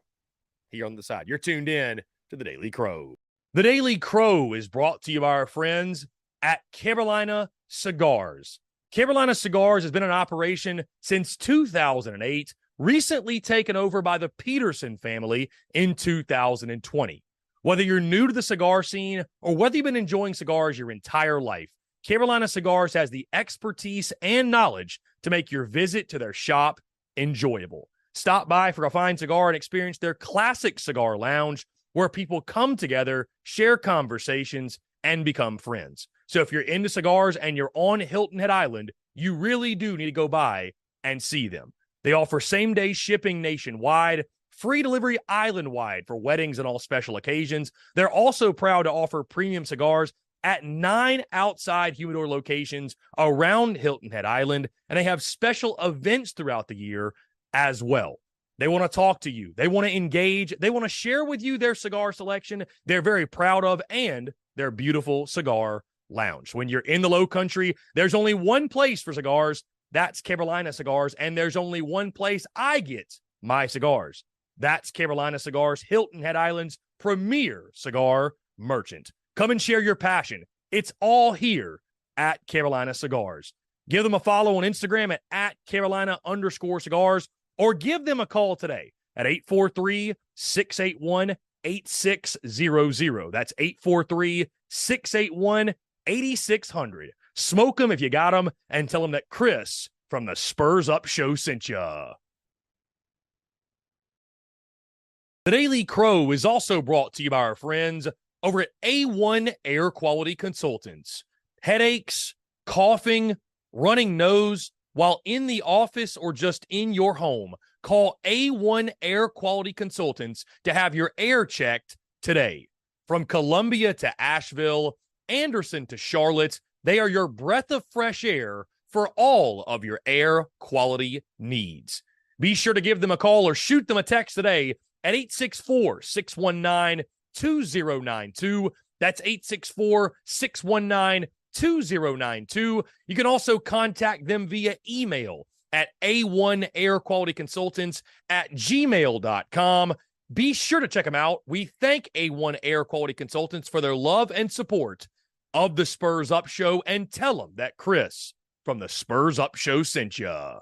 here on the side. You're tuned in to the Daily Crow. The Daily Crow is brought to you by our friends at Carolina Cigars. Carolina Cigars has been in operation since 2008, recently taken over by the Peterson family in 2020. Whether you're new to the cigar scene or whether you've been enjoying cigars your entire life, Carolina Cigars has the expertise and knowledge to make your visit to their shop enjoyable. Stop by for a fine cigar and experience their classic cigar lounge where people come together, share conversations, and become friends. So if you're into cigars and you're on Hilton Head Island, you really do need to go by and see them. They offer same-day shipping nationwide, free delivery island-wide for weddings and all special occasions. They're also proud to offer premium cigars at 9 outside humidor locations around Hilton Head Island, and they have special events throughout the year as well. They want to talk to you. They want to engage. They want to share with you their cigar selection they're very proud of and their beautiful cigar lounge. When you're in the Low Country, there's only one place for cigars. That's Carolina Cigars, and there's only one place I get my cigars. That's Carolina Cigars, Hilton Head Island's premier cigar merchant. Come and share your passion. It's all here at Carolina Cigars. Give them a follow on Instagram at Carolina_cigars, or give them a call today at 843-681-8600. That's 843-681-8600. Smoke them if you got them, and tell them that Chris from the Spurs Up Show sent ya. The Daily Crow is also brought to you by our friends over at A1 Air Quality Consultants. Headaches, coughing, running nose while in the office or just in your home. Call A1 Air Quality Consultants to have your air checked today. From Columbia to Asheville, Anderson to Charlotte, they are your breath of fresh air for all of your air quality needs. Be sure to give them a call or shoot them a text today at 864-619-2092. That's 864-619-2092. You can also contact them via email at a1airqualityconsultants@gmail.com. Be sure to check them out. We thank A1 Air Quality Consultants for their love and support of the Spurs Up Show, and tell them that Chris from the Spurs Up Show sent ya.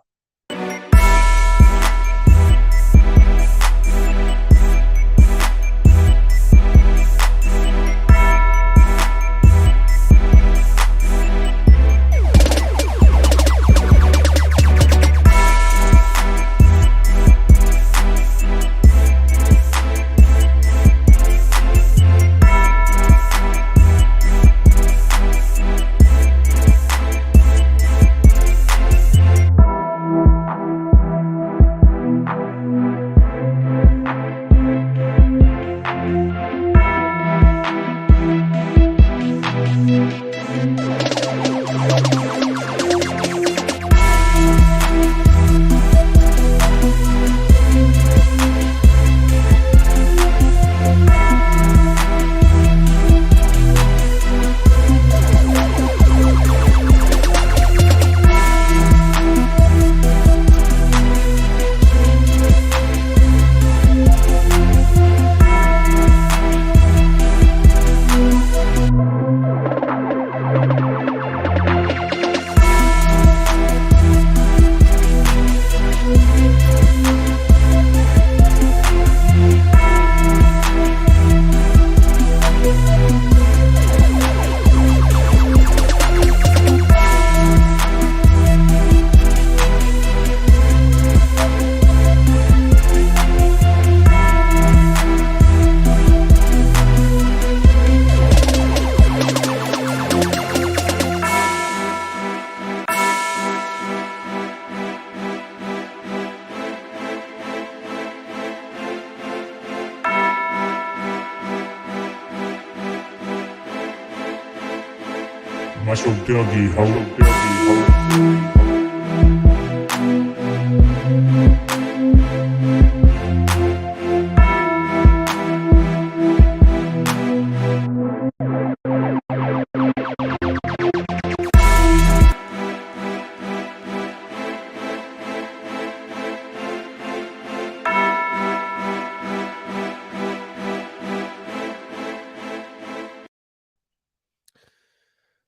Muscle Dougie, ho, Dougie, ho.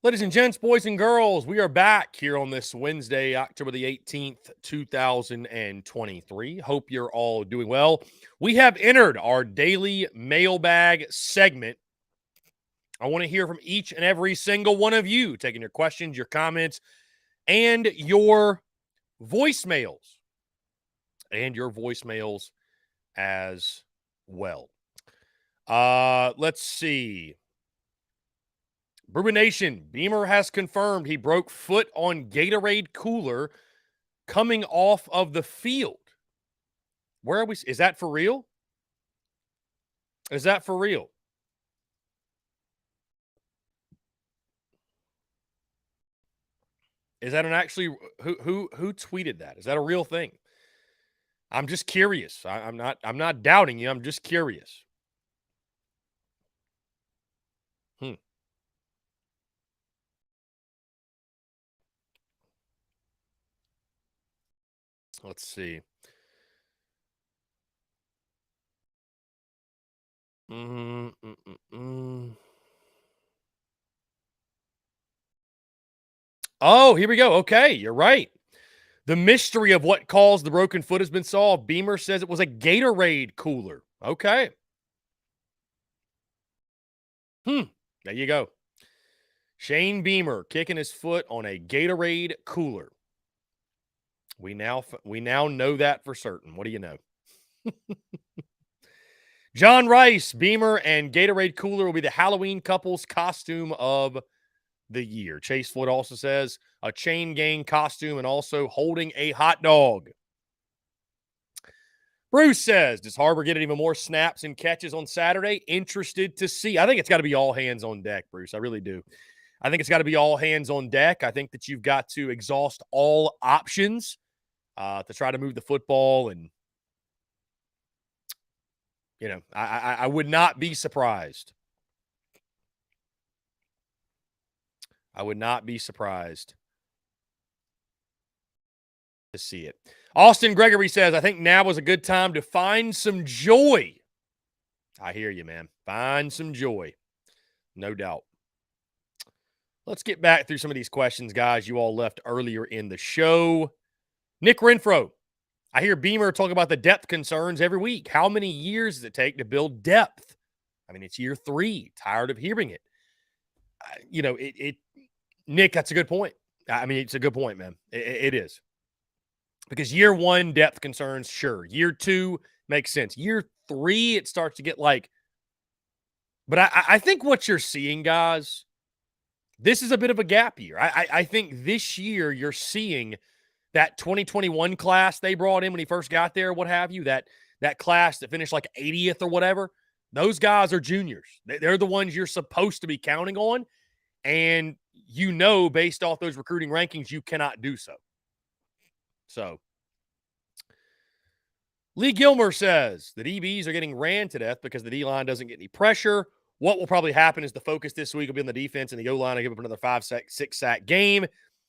Ladies and gents, boys and girls, we are back here on this Wednesday, October the 18th, 2023. Hope you're all doing well. We have entered our daily mailbag segment. I want to hear from each and every single one of you, taking your questions, your comments, and your voicemails. As well. Let's see. Brewer Nation, Beamer has confirmed he broke foot on Gatorade cooler coming off of the field. Where are we? Is that for real? Is that for real? Is that an actually who tweeted that? Is that a real thing? I'm just curious. I'm not doubting you. I'm just curious. Let's see. Oh, here we go. Okay, you're right. The mystery of what caused the broken foot has been solved. Beamer says it was a Gatorade cooler. Okay. There you go. Shane Beamer kicking his foot on a Gatorade cooler. We now know that for certain. What do you know? John Rice, Beamer, and Gatorade Cooler will be the Halloween couple's costume of the year. Chase Floyd also says a chain gang costume and also holding a hot dog. Bruce says, does Harbor get even more snaps and catches on Saturday? Interested to see. I think it's got to be all hands on deck, Bruce. I really do. I think it's got to be all hands on deck. I think that you've got to exhaust all options to try to move the football. And, I would not be surprised. I would not be surprised to see it. Austin Gregory says, I think now was a good time to find some joy. I hear you, man. Find some joy. No doubt. Let's get back through some of these questions, guys, you all left earlier in the show. Nick Renfro. I hear Beamer talk about the depth concerns every week. How many years does it take to build depth? I mean, it's year 3. Tired of hearing it. Nick, that's a good point. I mean, it's a good point, man. It is. Because year 1, depth concerns, sure. Year 2 makes sense. Year 3, it starts to get like. But I think what you're seeing, guys, this is a bit of a gap year. I think this year you're seeing that 2021 class they brought in when he first got there, what have you, that class that finished like 80th or whatever. Those guys are juniors. They're the ones you're supposed to be counting on. And based off those recruiting rankings, you cannot do so. So, Lee Gilmer says the DBs are getting ran to death because the D-line doesn't get any pressure. What will probably happen is the focus this week will be on the defense, and the O-line will give up another 5-6-sack game.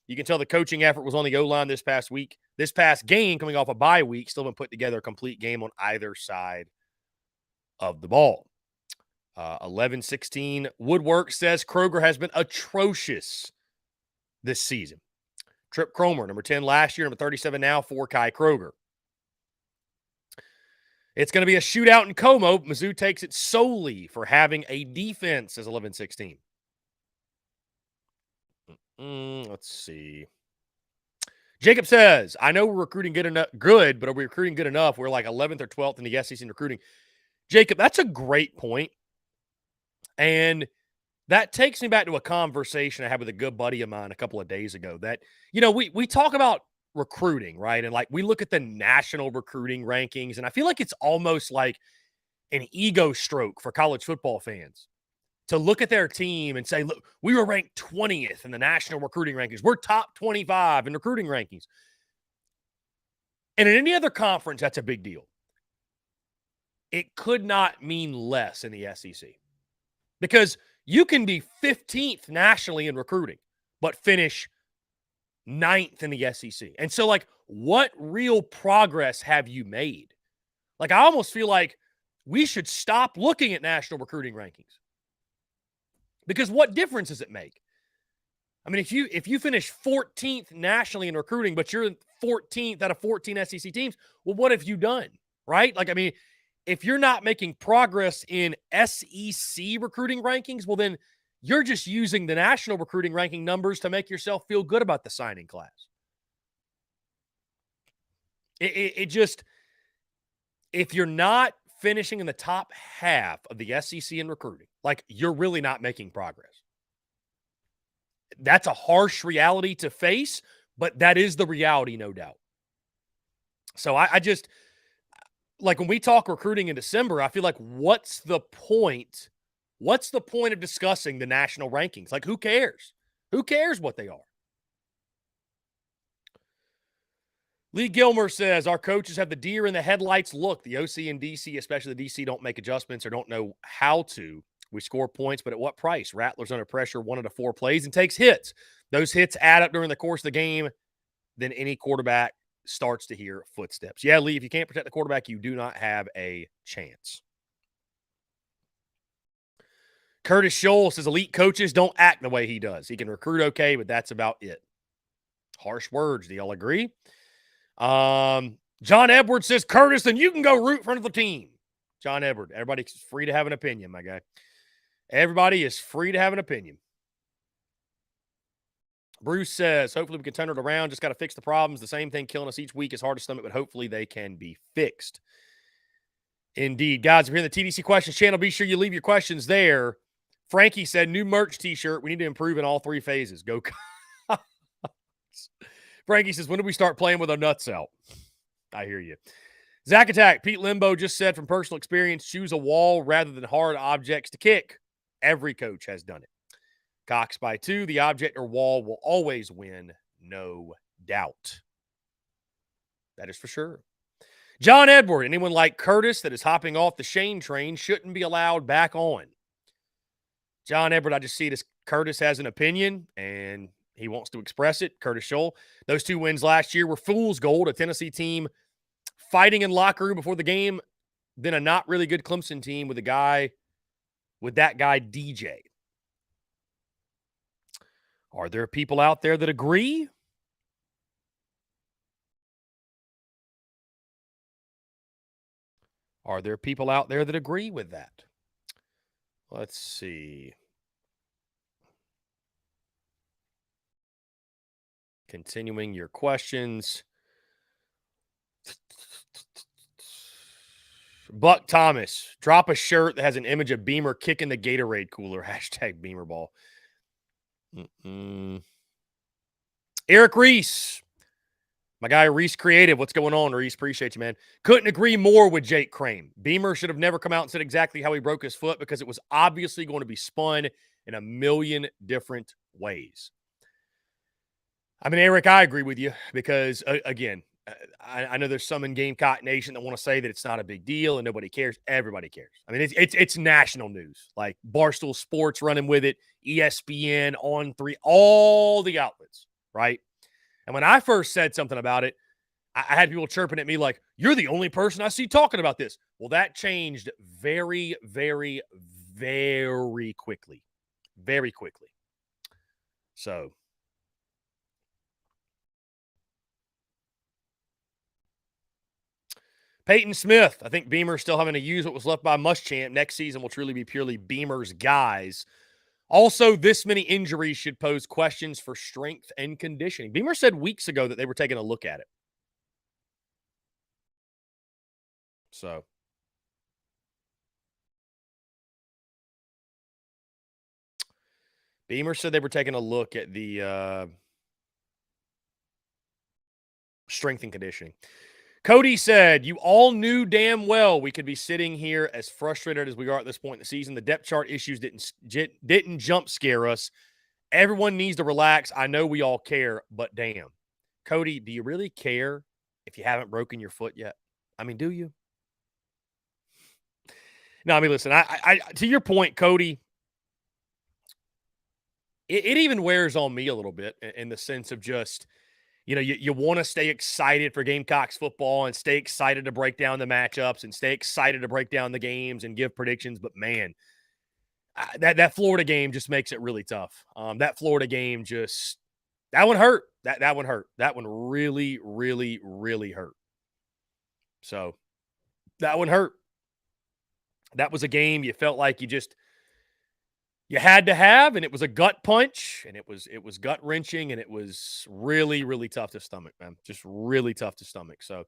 You can tell the coaching effort was on the O-line this past week. This past game, coming off a bye week, still been put together a complete game on either side of the ball. 11-16 Woodwork says Kroger has been atrocious this season. Trip Cromer, number 10 last year, number 37 now for Kai Kroger. It's going to be a shootout in Como. Mizzou takes it solely for having a defense, as 11-16. Let's see. Jacob says, I know we're recruiting good, but are we recruiting good enough? We're like 11th or 12th in the SEC in recruiting. Jacob, that's a great point. And that takes me back to a conversation I had with a good buddy of mine a couple of days ago that, we talk about recruiting, right? And like we look at the national recruiting rankings, and I feel like it's almost like an ego stroke for college football fans to look at their team and say, look, we were ranked 20th in the national recruiting rankings. We're top 25 in recruiting rankings. And in any other conference, that's a big deal. It could not mean less in the SEC because you can be 15th nationally in recruiting, but finish 9th in the SEC. And so, like, what real progress have you made? Like, I almost feel like we should stop looking at national recruiting rankings. Because what difference does it make? I mean, if you finish 14th nationally in recruiting, but you're 14th out of 14 SEC teams, well, what have you done? Right? Like, I mean, if you're not making progress in SEC recruiting rankings, well, then you're just using the national recruiting ranking numbers to make yourself feel good about the signing class. It just, if you're not finishing in the top half of the SEC in recruiting, like, you're really not making progress. That's a harsh reality to face, but that is the reality, no doubt. So I just, like, when we talk recruiting in December, I feel like what's the point? What's the point of discussing the national rankings? Like, who cares? Who cares what they are? Lee Gilmer says, our coaches have the deer in the headlights look. The OC and DC, especially the DC, don't make adjustments or don't know how to. We score points, but at what price? Rattler's under pressure 1 out of 4 plays and takes hits. Those hits add up during the course of the game. Then any quarterback starts to hear footsteps. Yeah, Lee, if you can't protect the quarterback, you do not have a chance. Curtis Scholl says elite coaches don't act the way he does. He can recruit okay, but that's about it. Harsh words. Do y'all agree? John Edwards says, Curtis, then you can go root for the team. John Edwards, everybody's free to have an opinion, my guy. Everybody is free to have an opinion. Bruce says, hopefully we can turn it around. Just got to fix the problems. The same thing killing us each week is hard to stomach, but hopefully they can be fixed. Indeed. Guys, if you're in the TDC Questions channel, be sure you leave your questions there. Frankie said, new merch t-shirt. We need to improve in all three phases. Go. Frankie says, when do we start playing with our nuts out? I hear you. Zach Attack, Pete Limbo just said from personal experience, choose a wall rather than hard objects to kick. Every coach has done it. Cox by 2, the object or wall will always win, no doubt. That is for sure. John Edward, anyone like Curtis that is hopping off the Shane train shouldn't be allowed back on. John Edward, I just see it as Curtis has an opinion, and he wants to express it. Curtis Scholl. Those 2 wins last year were fool's gold, a Tennessee team fighting in locker room before the game, then a not really good Clemson team with that guy DJ. Are there people out there that agree? Are there people out there that agree with that? Let's see. Continuing your questions. Buck Thomas, drop a shirt that has an image of Beamer kicking the Gatorade cooler. Hashtag Beamerball. Eric Reese. My guy, Reese Creative. What's going on, Reese? Appreciate you, man. Couldn't agree more with Jake Crane. Beamer should have never come out and said exactly how he broke his foot because it was obviously going to be spun in a million different ways. I mean, Eric, I agree with you because, again, I know there's some in Gamecock Nation that want to say that it's not a big deal and nobody cares. Everybody cares. I mean, it's national news. Like Barstool Sports running with it, ESPN, On3, all the outlets, right? And when I first said something about it, I had people chirping at me like, you're the only person I see talking about this. Well, that changed very, very, very quickly. Very quickly. So. Peyton Smith, I think Beamer's still having to use what was left by Muschamp. Next season will truly be purely Beamer's guys. Also, this many injuries should pose questions for strength and conditioning. Beamer said weeks ago that they were taking a look at it. So. Beamer said they were taking a look at the strength and conditioning. Cody said, you all knew damn well we could be sitting here as frustrated as we are at this point in the season. The depth chart issues didn't jump scare us. Everyone needs to relax. I know we all care, but damn. Cody, do you really care if you haven't broken your foot yet? I mean, do you? No, I mean, listen, I to your point, Cody, it even wears on me a little bit in the sense of just, you know, you want to stay excited for Gamecocks football and stay excited to break down the matchups and stay excited to break down the games and give predictions. But, man, that Florida game just makes it really tough. That Florida game just – that one hurt. That one hurt. That one really, really, really hurt. So, that one hurt. That was a game you felt like you had to have, and it was a gut punch, and it was gut-wrenching, and it was really, really tough to stomach, man. Just really tough to stomach. So,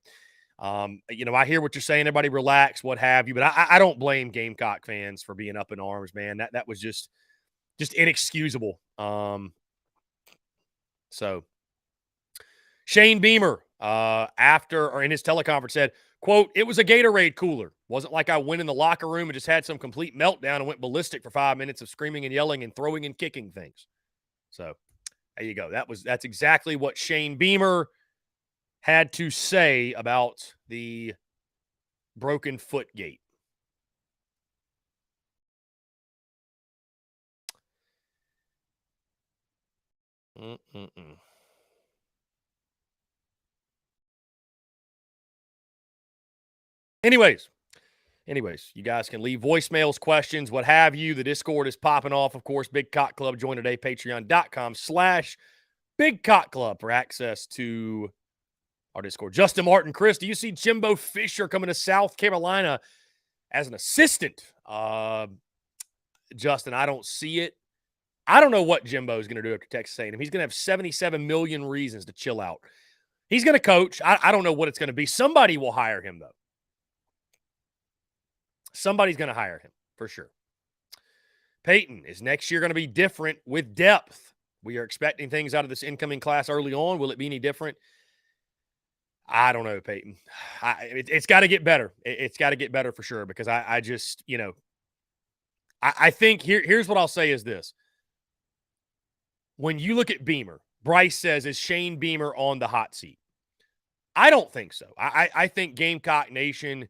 you know, I hear what you're saying. Everybody relax, what have you, but I don't blame Gamecock fans for being up in arms, man. That was just inexcusable. So, Shane Beamer, in his teleconference said, quote, it was a Gatorade cooler. Wasn't like I went in the locker room and just had some complete meltdown and went ballistic for 5 minutes of screaming and yelling and throwing and kicking things. So there you go. That's exactly what Shane Beamer had to say about the broken foot gate. Anyways, you guys can leave voicemails, questions, what have you. The Discord is popping off, of course. Big Cock Club. Join today, patreon.com/Big Cock Club for access to our Discord. Justin Martin, Chris, do you see Jimbo Fisher coming to South Carolina as an assistant? Justin, I don't see it. I don't know what Jimbo is going to do after Texas A&M. He's going to have 77 million reasons to chill out. He's going to coach. I don't know what it's going to be. Somebody will hire him, though. Somebody's going to hire him, for sure. Peyton, is next year going to be different with depth? We are expecting things out of this incoming class early on. Will it be any different? I don't know, Peyton. It's got to get better. It's got to get better for sure, because I just, I think here's what I'll say is this. When you look at Beamer, Bryce says, is Shane Beamer on the hot seat? I don't think so. I think Gamecock Nation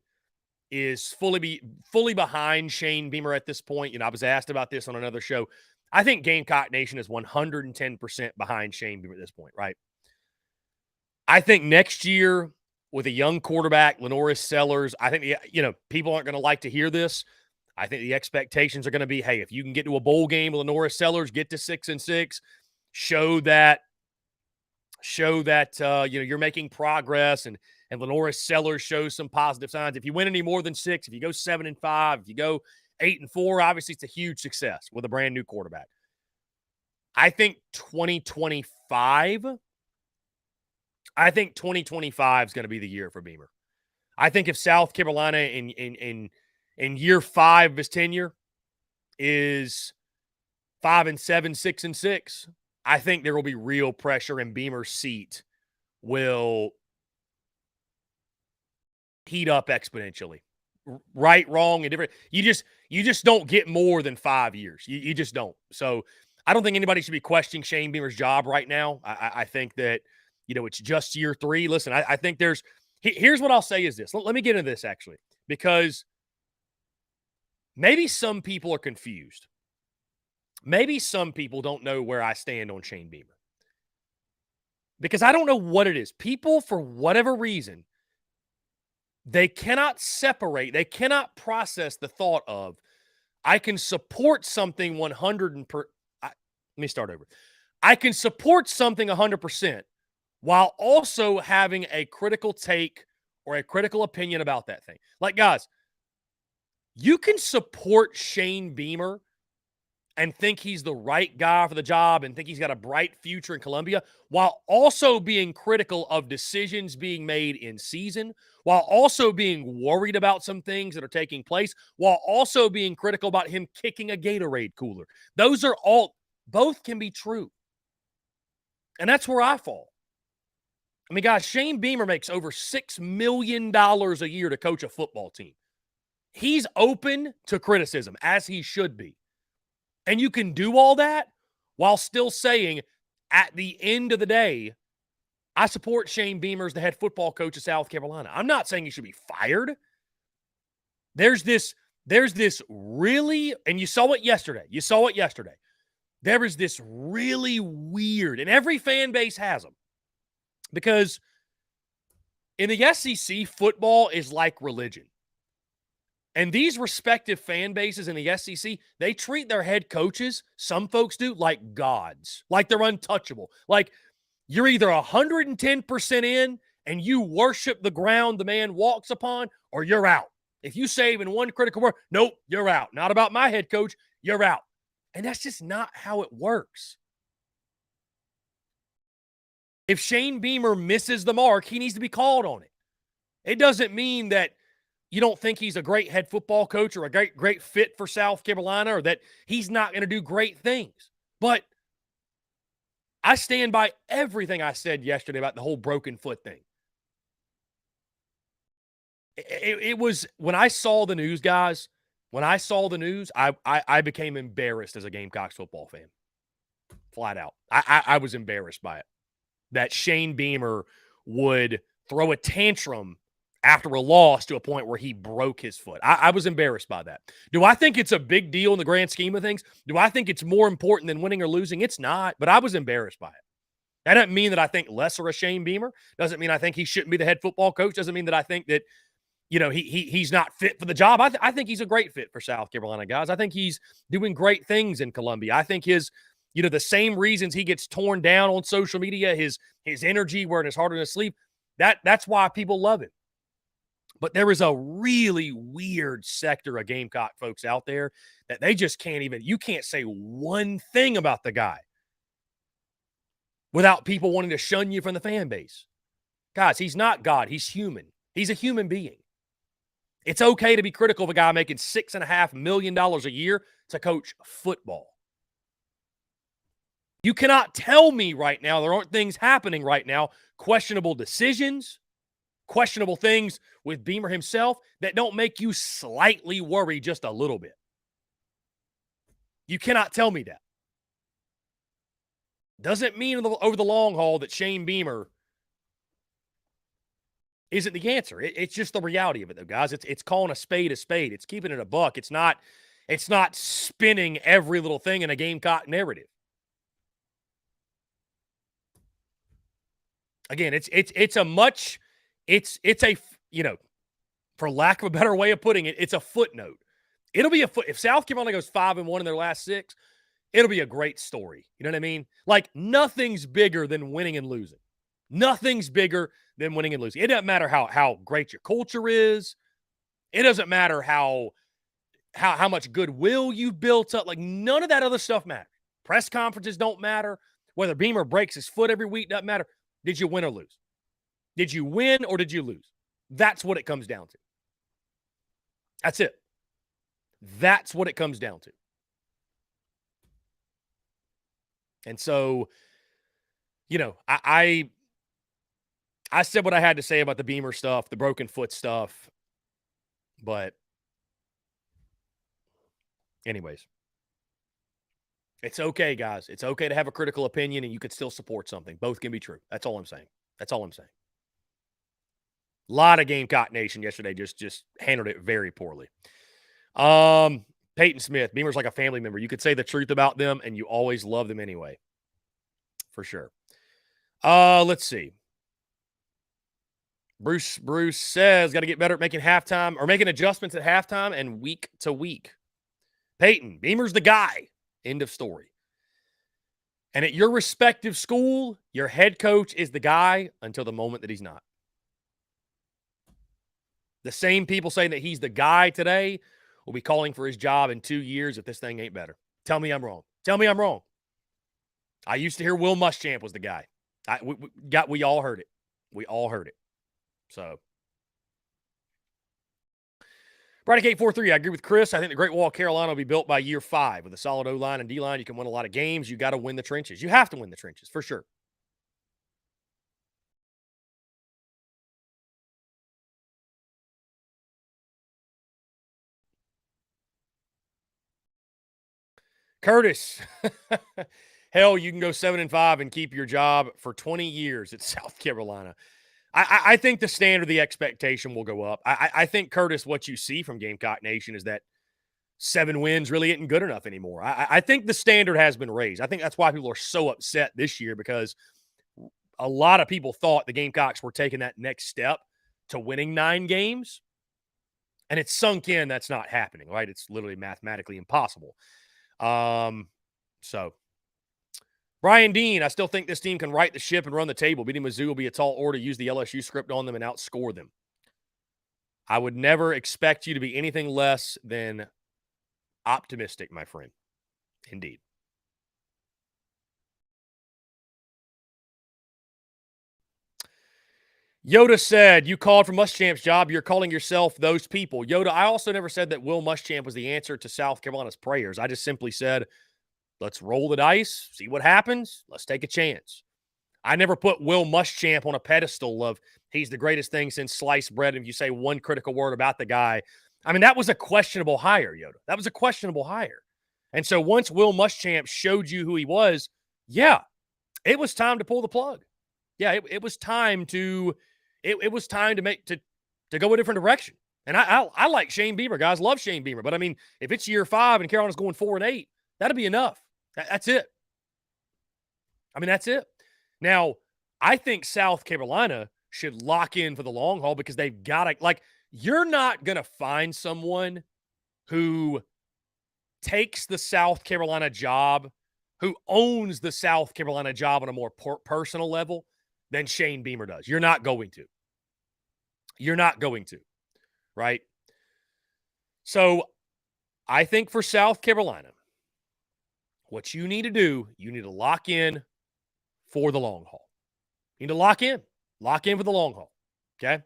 is fully behind Shane Beamer at this point. I was asked about this on another show. I think Gamecock Nation is 110% behind Shane Beamer at this point, right? I think next year with a young quarterback, Lenoris Sellers, I think, people aren't going to like to hear this. I think the expectations are going to be, hey, if you can get to a bowl game with Lenoris Sellers, get to 6-6, show that you're making progress, and Lenoris Sellers shows some positive signs. If you win any more than 6, if you go 7-5, if you go 8-4, obviously it's a huge success with a brand new quarterback. I think 2025 is going to be the year for Beamer. I think if South Carolina in year 5 of his tenure is 5-7, 6-6, I think there will be real pressure, and Beamer's seat will heat up exponentially. Right, wrong, and different. You just don't get more than 5 years. You just don't. So I don't think anybody should be questioning Shane Beamer's job right now. I think that, it's just year 3. Listen, I think here's what I'll say is this. Let me get into this, actually, because maybe some people are confused. Maybe some people don't know where I stand on Shane Beamer, because I don't know what it is. People, for whatever reason, they cannot separate, they cannot process the thought of, I can support something 100 let me start over. I can support something 100% while also having a critical take or a critical opinion about that thing. Like, guys, you can support Shane Beamer and think he's the right guy for the job and think he's got a bright future in Columbia, while also being critical of decisions being made in season, while also being worried about some things that are taking place, while also being critical about him kicking a Gatorade cooler. Those are both can be true. And that's where I fall. I mean, guys, Shane Beamer makes over $6 million a year to coach a football team. He's open to criticism, as he should be. And you can do all that while still saying, at the end of the day, I support Shane Beamer as the head football coach of South Carolina. I'm not saying he should be fired. There's this really, and you saw it yesterday. There is this really weird, and every fan base has them, because in the SEC, football is like religion. And these respective fan bases in the SEC, they treat their head coaches, some folks do, like gods, like they're untouchable. Like, you're either 110% in and you worship the ground the man walks upon, or you're out. If you say even one critical word, nope, you're out. Not about my head coach, you're out. And that's just not how it works. If Shane Beamer misses the mark, he needs to be called on it. It doesn't mean that you don't think he's a great head football coach or a great fit for South Carolina, or that he's not going to do great things. But I stand by everything I said yesterday about the whole broken foot thing. It was, when I saw the news, guys, I became embarrassed as a Gamecocks football fan. Flat out. I was embarrassed by it. That Shane Beamer would throw a tantrum after a loss to a point where he broke his foot. I was embarrassed by that. Do I think it's a big deal in the grand scheme of things? Do I think it's more important than winning or losing? It's not, but I was embarrassed by it. That doesn't mean that I think lesser of Shane Beamer. Doesn't mean I think he shouldn't be the head football coach. Doesn't mean that I think that, he's not fit for the job. I think he's a great fit for South Carolina, guys. I think he's doing great things in Columbia. I think his, the same reasons he gets torn down on social media, his energy wearing his heart on his sleeve, that's why people love him. But there is a really weird sector of Gamecock folks out there that they just can't even, you can't say one thing about the guy without people wanting to shun you from the fan base. Guys, he's not God. He's human. He's a human being. It's okay to be critical of a guy making $6.5 million a year to coach football. You cannot tell me right now there aren't things happening right now, questionable decisions, questionable things with Beamer himself that don't make you slightly worry just a little bit. You cannot tell me that. Doesn't mean over the long haul that Shane Beamer isn't the answer. It's just the reality of it, though, guys. It's calling a spade a spade. It's keeping it a buck. It's not spinning every little thing in a Gamecock narrative. Again, it's a, you know, for lack of a better way of putting it, it's a footnote. It'll be if South Carolina goes 5-1 in their last 6, it'll be a great story. You know what I mean? Like, nothing's bigger than winning and losing. Nothing's bigger than winning and losing. It doesn't matter how great your culture is. It doesn't matter how much goodwill you've built up. Like, none of that other stuff matters. Press conferences don't matter. Whether Beamer breaks his foot every week doesn't matter. Did you win or lose? Did you win or did you lose? That's what it comes down to. That's it. That's what it comes down to. And so, you know, I said what I had to say about the Beamer stuff, the broken foot stuff. But anyways, it's okay, guys. It's okay to have a critical opinion and you could still support something. Both can be true. That's all I'm saying. That's all I'm saying. A lot of Gamecock Nation yesterday just handled it very poorly. Peyton Smith, Beamer's like a family member. You could say the truth about them and you always love them anyway. For sure. Let's see. Bruce says, got to get better at making halftime or making adjustments at halftime and week to week. Peyton, Beamer's the guy. End of story. And at your respective school, your head coach is the guy until the moment that he's not. The same people saying that he's the guy today will be calling for his job in 2 years if this thing ain't better. Tell me I'm wrong. Tell me I'm wrong. I used to hear Will Muschamp was the guy. We all heard it. We all heard it. So, Braddock 843, I agree with Chris. I think the Great Wall of Carolina will be built by year 5. With a solid O-line and D-line, you can win a lot of games. You got to win the trenches. You have to win the trenches, for sure. Curtis, hell, you can go 7-5 and keep your job for 20 years at South Carolina. I think the standard, the expectation will go up. I think, Curtis, what you see from Gamecock Nation is that 7 wins really isn't good enough anymore. I think the standard has been raised. I think that's why people are so upset this year, because a lot of people thought the Gamecocks were taking that next step to winning 9 games, and it's sunk in that's not happening, right? It's literally mathematically impossible. So Brian Dean, I still think this team can right the ship and run the table. Beating Mizzou will be a tall order. Use the LSU script on them and outscore them. I would never expect you to be anything less than optimistic, my friend. Indeed. Yoda said, you called for Muschamp's job. You're calling yourself those people. Yoda, I also never said that Will Muschamp was the answer to South Carolina's prayers. I just simply said, let's roll the dice, see what happens. Let's take a chance. I never put Will Muschamp on a pedestal of he's the greatest thing since sliced bread. If you say one critical word about the guy, I mean, that was a questionable hire, Yoda. That was a questionable hire. And so once Will Muschamp showed you who he was, yeah, it was time to pull the plug. Yeah, it was time to it was time to go a different direction. And I like Shane Beamer, guys. Love Shane Beamer. But I mean, if it's year 5 and Carolina's going 4-8, that'll be enough. That's it. I mean, that's it. Now, I think South Carolina should lock in for the long haul because they've got to, like, you're not going to find someone who takes the South Carolina job, who owns the South Carolina job on a more personal level than Shane Beamer does. You're not going to. You're not going to. right? So I think for South Carolina, what you need to do, you need to lock in for the long haul. You need to lock in for the long haul. Okay.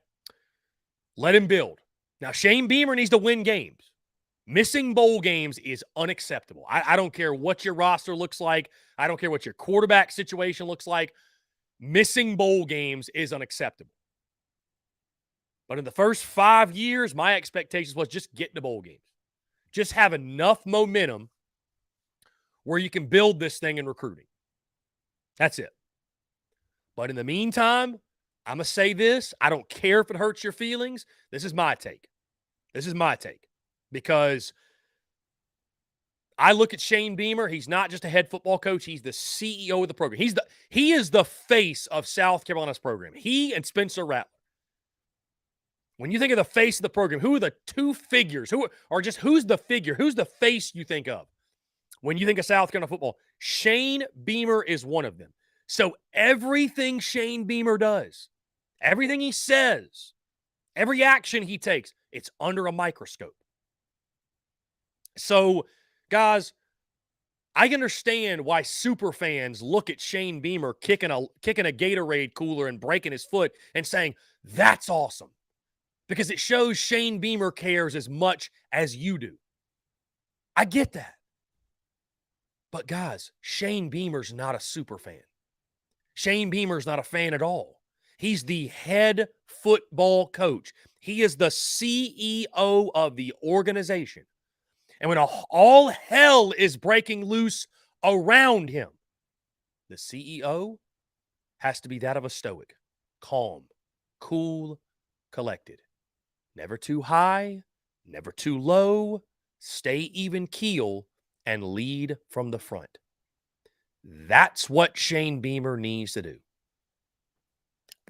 Let him build. Now, Shane Beamer needs to win games. Missing bowl games is unacceptable. I don't care what your roster looks like. I don't care what your quarterback situation looks like. Missing bowl games is unacceptable. But in the first 5 years, my expectations was just get to bowl games. Just have enough momentum where you can build this thing in recruiting. That's it. But in the meantime, I'm going to say this. I don't care if it hurts your feelings. This is my take. Because I look at Shane Beamer. He's not just a head football coach. He's the CEO of the program. He is the face of South Carolina's program. He and Spencer Rattler. When you think of the face of the program, who are the two figures? Who's the figure? Who's the face you think of when you think of South Carolina football? Shane Beamer is one of them. So everything Shane Beamer does, everything he says, every action he takes, it's under a microscope. So, guys, I understand why super fans look at Shane Beamer kicking a Gatorade cooler and breaking his foot and saying, that's awesome. Because it shows Shane Beamer cares as much as you do. I get that. But, guys, Shane Beamer's not a super fan. Shane Beamer's not a fan at all. He's the head football coach. He is the CEO of the organization. And when all hell is breaking loose around him, the CEO has to be that of a stoic, calm, cool, collected. Never too high, never too low. Stay even keel and lead from the front. That's what Shane Beamer needs to do.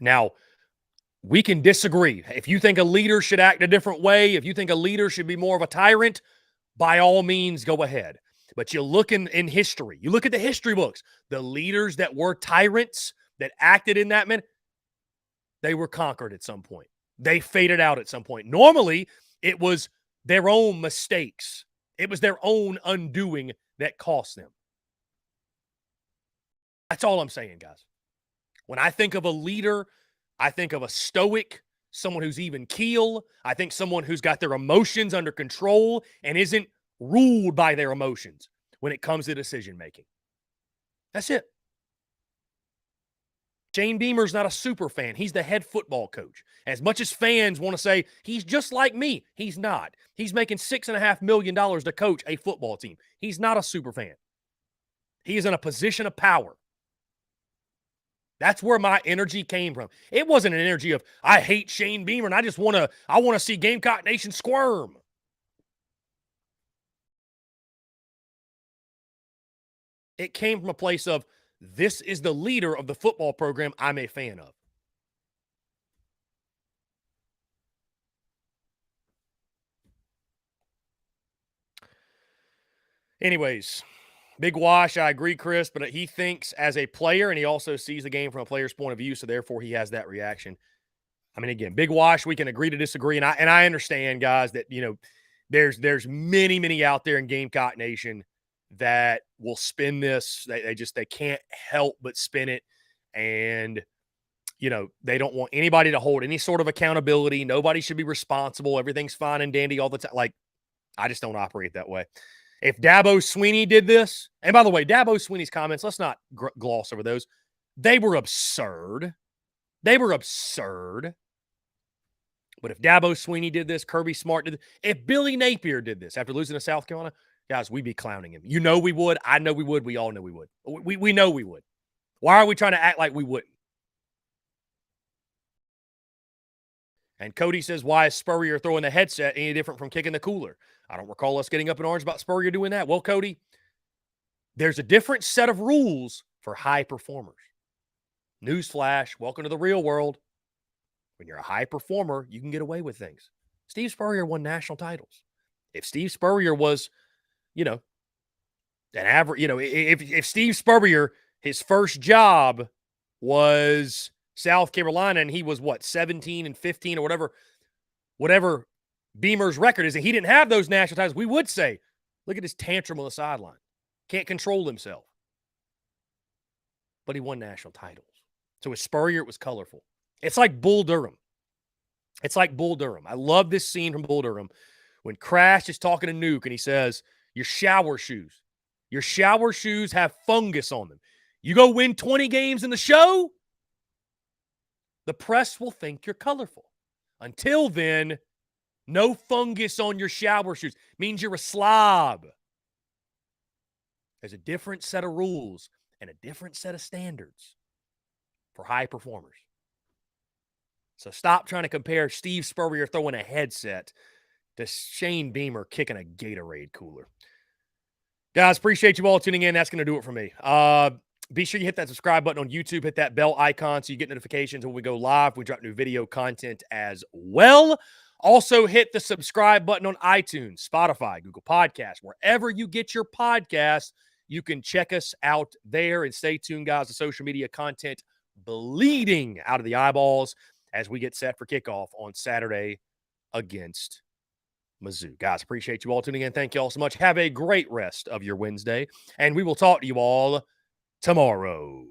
Now, we can disagree. If you think a leader should act a different way, if you think a leader should be more of a tyrant, by all means, go ahead. But you look in history. You look at the history books. The leaders that were tyrants, that acted in that manner, they were conquered at some point. They faded out at some point. Normally, it was their own mistakes. It was their own undoing that cost them. That's all I'm saying, guys. When I think of a leader, I think of a stoic, someone who's even keel. I think someone who's got their emotions under control and isn't ruled by their emotions when it comes to decision making. That's it. Shane Beamer's not a super fan. He's the head football coach. As much as fans want to say he's just like me, he's not. He's making $6.5 million to coach a football team. He's not a super fan. He is in a position of power. That's where my energy came from. It wasn't an energy of, I hate Shane Beamer and I want to see Gamecock Nation squirm. It came from a place of, this is the leader of the football program I'm a fan of. Anyways, Big Wash, I agree, Chris, but he thinks as a player, and he also sees the game from a player's point of view, so therefore he has that reaction. I mean, again, Big Wash, we can agree to disagree, and I understand, guys, that, you know, there's many out there in Gamecock Nation that will spin this. They can't help but spin it, and, you know, they don't want anybody to hold any sort of accountability. Nobody should be responsible. Everything's fine and dandy all the time. Like, I just don't operate that way. If Dabo Swinney did this, and by the way, Dabo Swinney's comments, let's not gloss over those. They were absurd. But if Dabo Swinney did this, Kirby Smart did this, if Billy Napier did this after losing to South Carolina, guys, we'd be clowning him. You know we would. I know we would. We all know we would. We know we would. Why are we trying to act like we wouldn't? And Cody says, why is Spurrier throwing the headset any different from kicking the cooler? I don't recall us getting up in arms about Spurrier doing that. Well, Cody, there's a different set of rules for high performers. Newsflash, welcome to the real world. When you're a high performer, you can get away with things. Steve Spurrier won national titles. If Steve Spurrier was, you know, an average, you know, if Steve Spurrier, his first job was South Carolina, and he was what, 17 and 15 or whatever Beamer's record is that he didn't have those national titles, we would say, look at his tantrum on the sideline. Can't control himself. But he won national titles. So with Spurrier, it was colorful. It's like Bull Durham. It's like Bull Durham. I love this scene from Bull Durham when Crash is talking to Nuke and he says, your shower shoes have fungus on them. You go win 20 games in the show, the press will think you're colorful. Until then, no fungus on your shower shoes. Means you're a slob. There's a different set of rules and a different set of standards for high performers. So stop trying to compare Steve Spurrier throwing a headset to Shane Beamer kicking a Gatorade cooler. Guys, appreciate you all tuning in. That's going to do it for me. Be sure you hit that subscribe button on YouTube. Hit that bell icon so you get notifications when we go live. We drop new video content as well. Also, hit the subscribe button on iTunes, Spotify, Google Podcasts, wherever you get your podcasts. You can check us out there. And stay tuned, guys. The social media content bleeding out of the eyeballs as we get set for kickoff on Saturday against Mizzou. Guys, appreciate you all tuning in. Thank you all so much. Have a great rest of your Wednesday, and we will talk to you all tomorrow.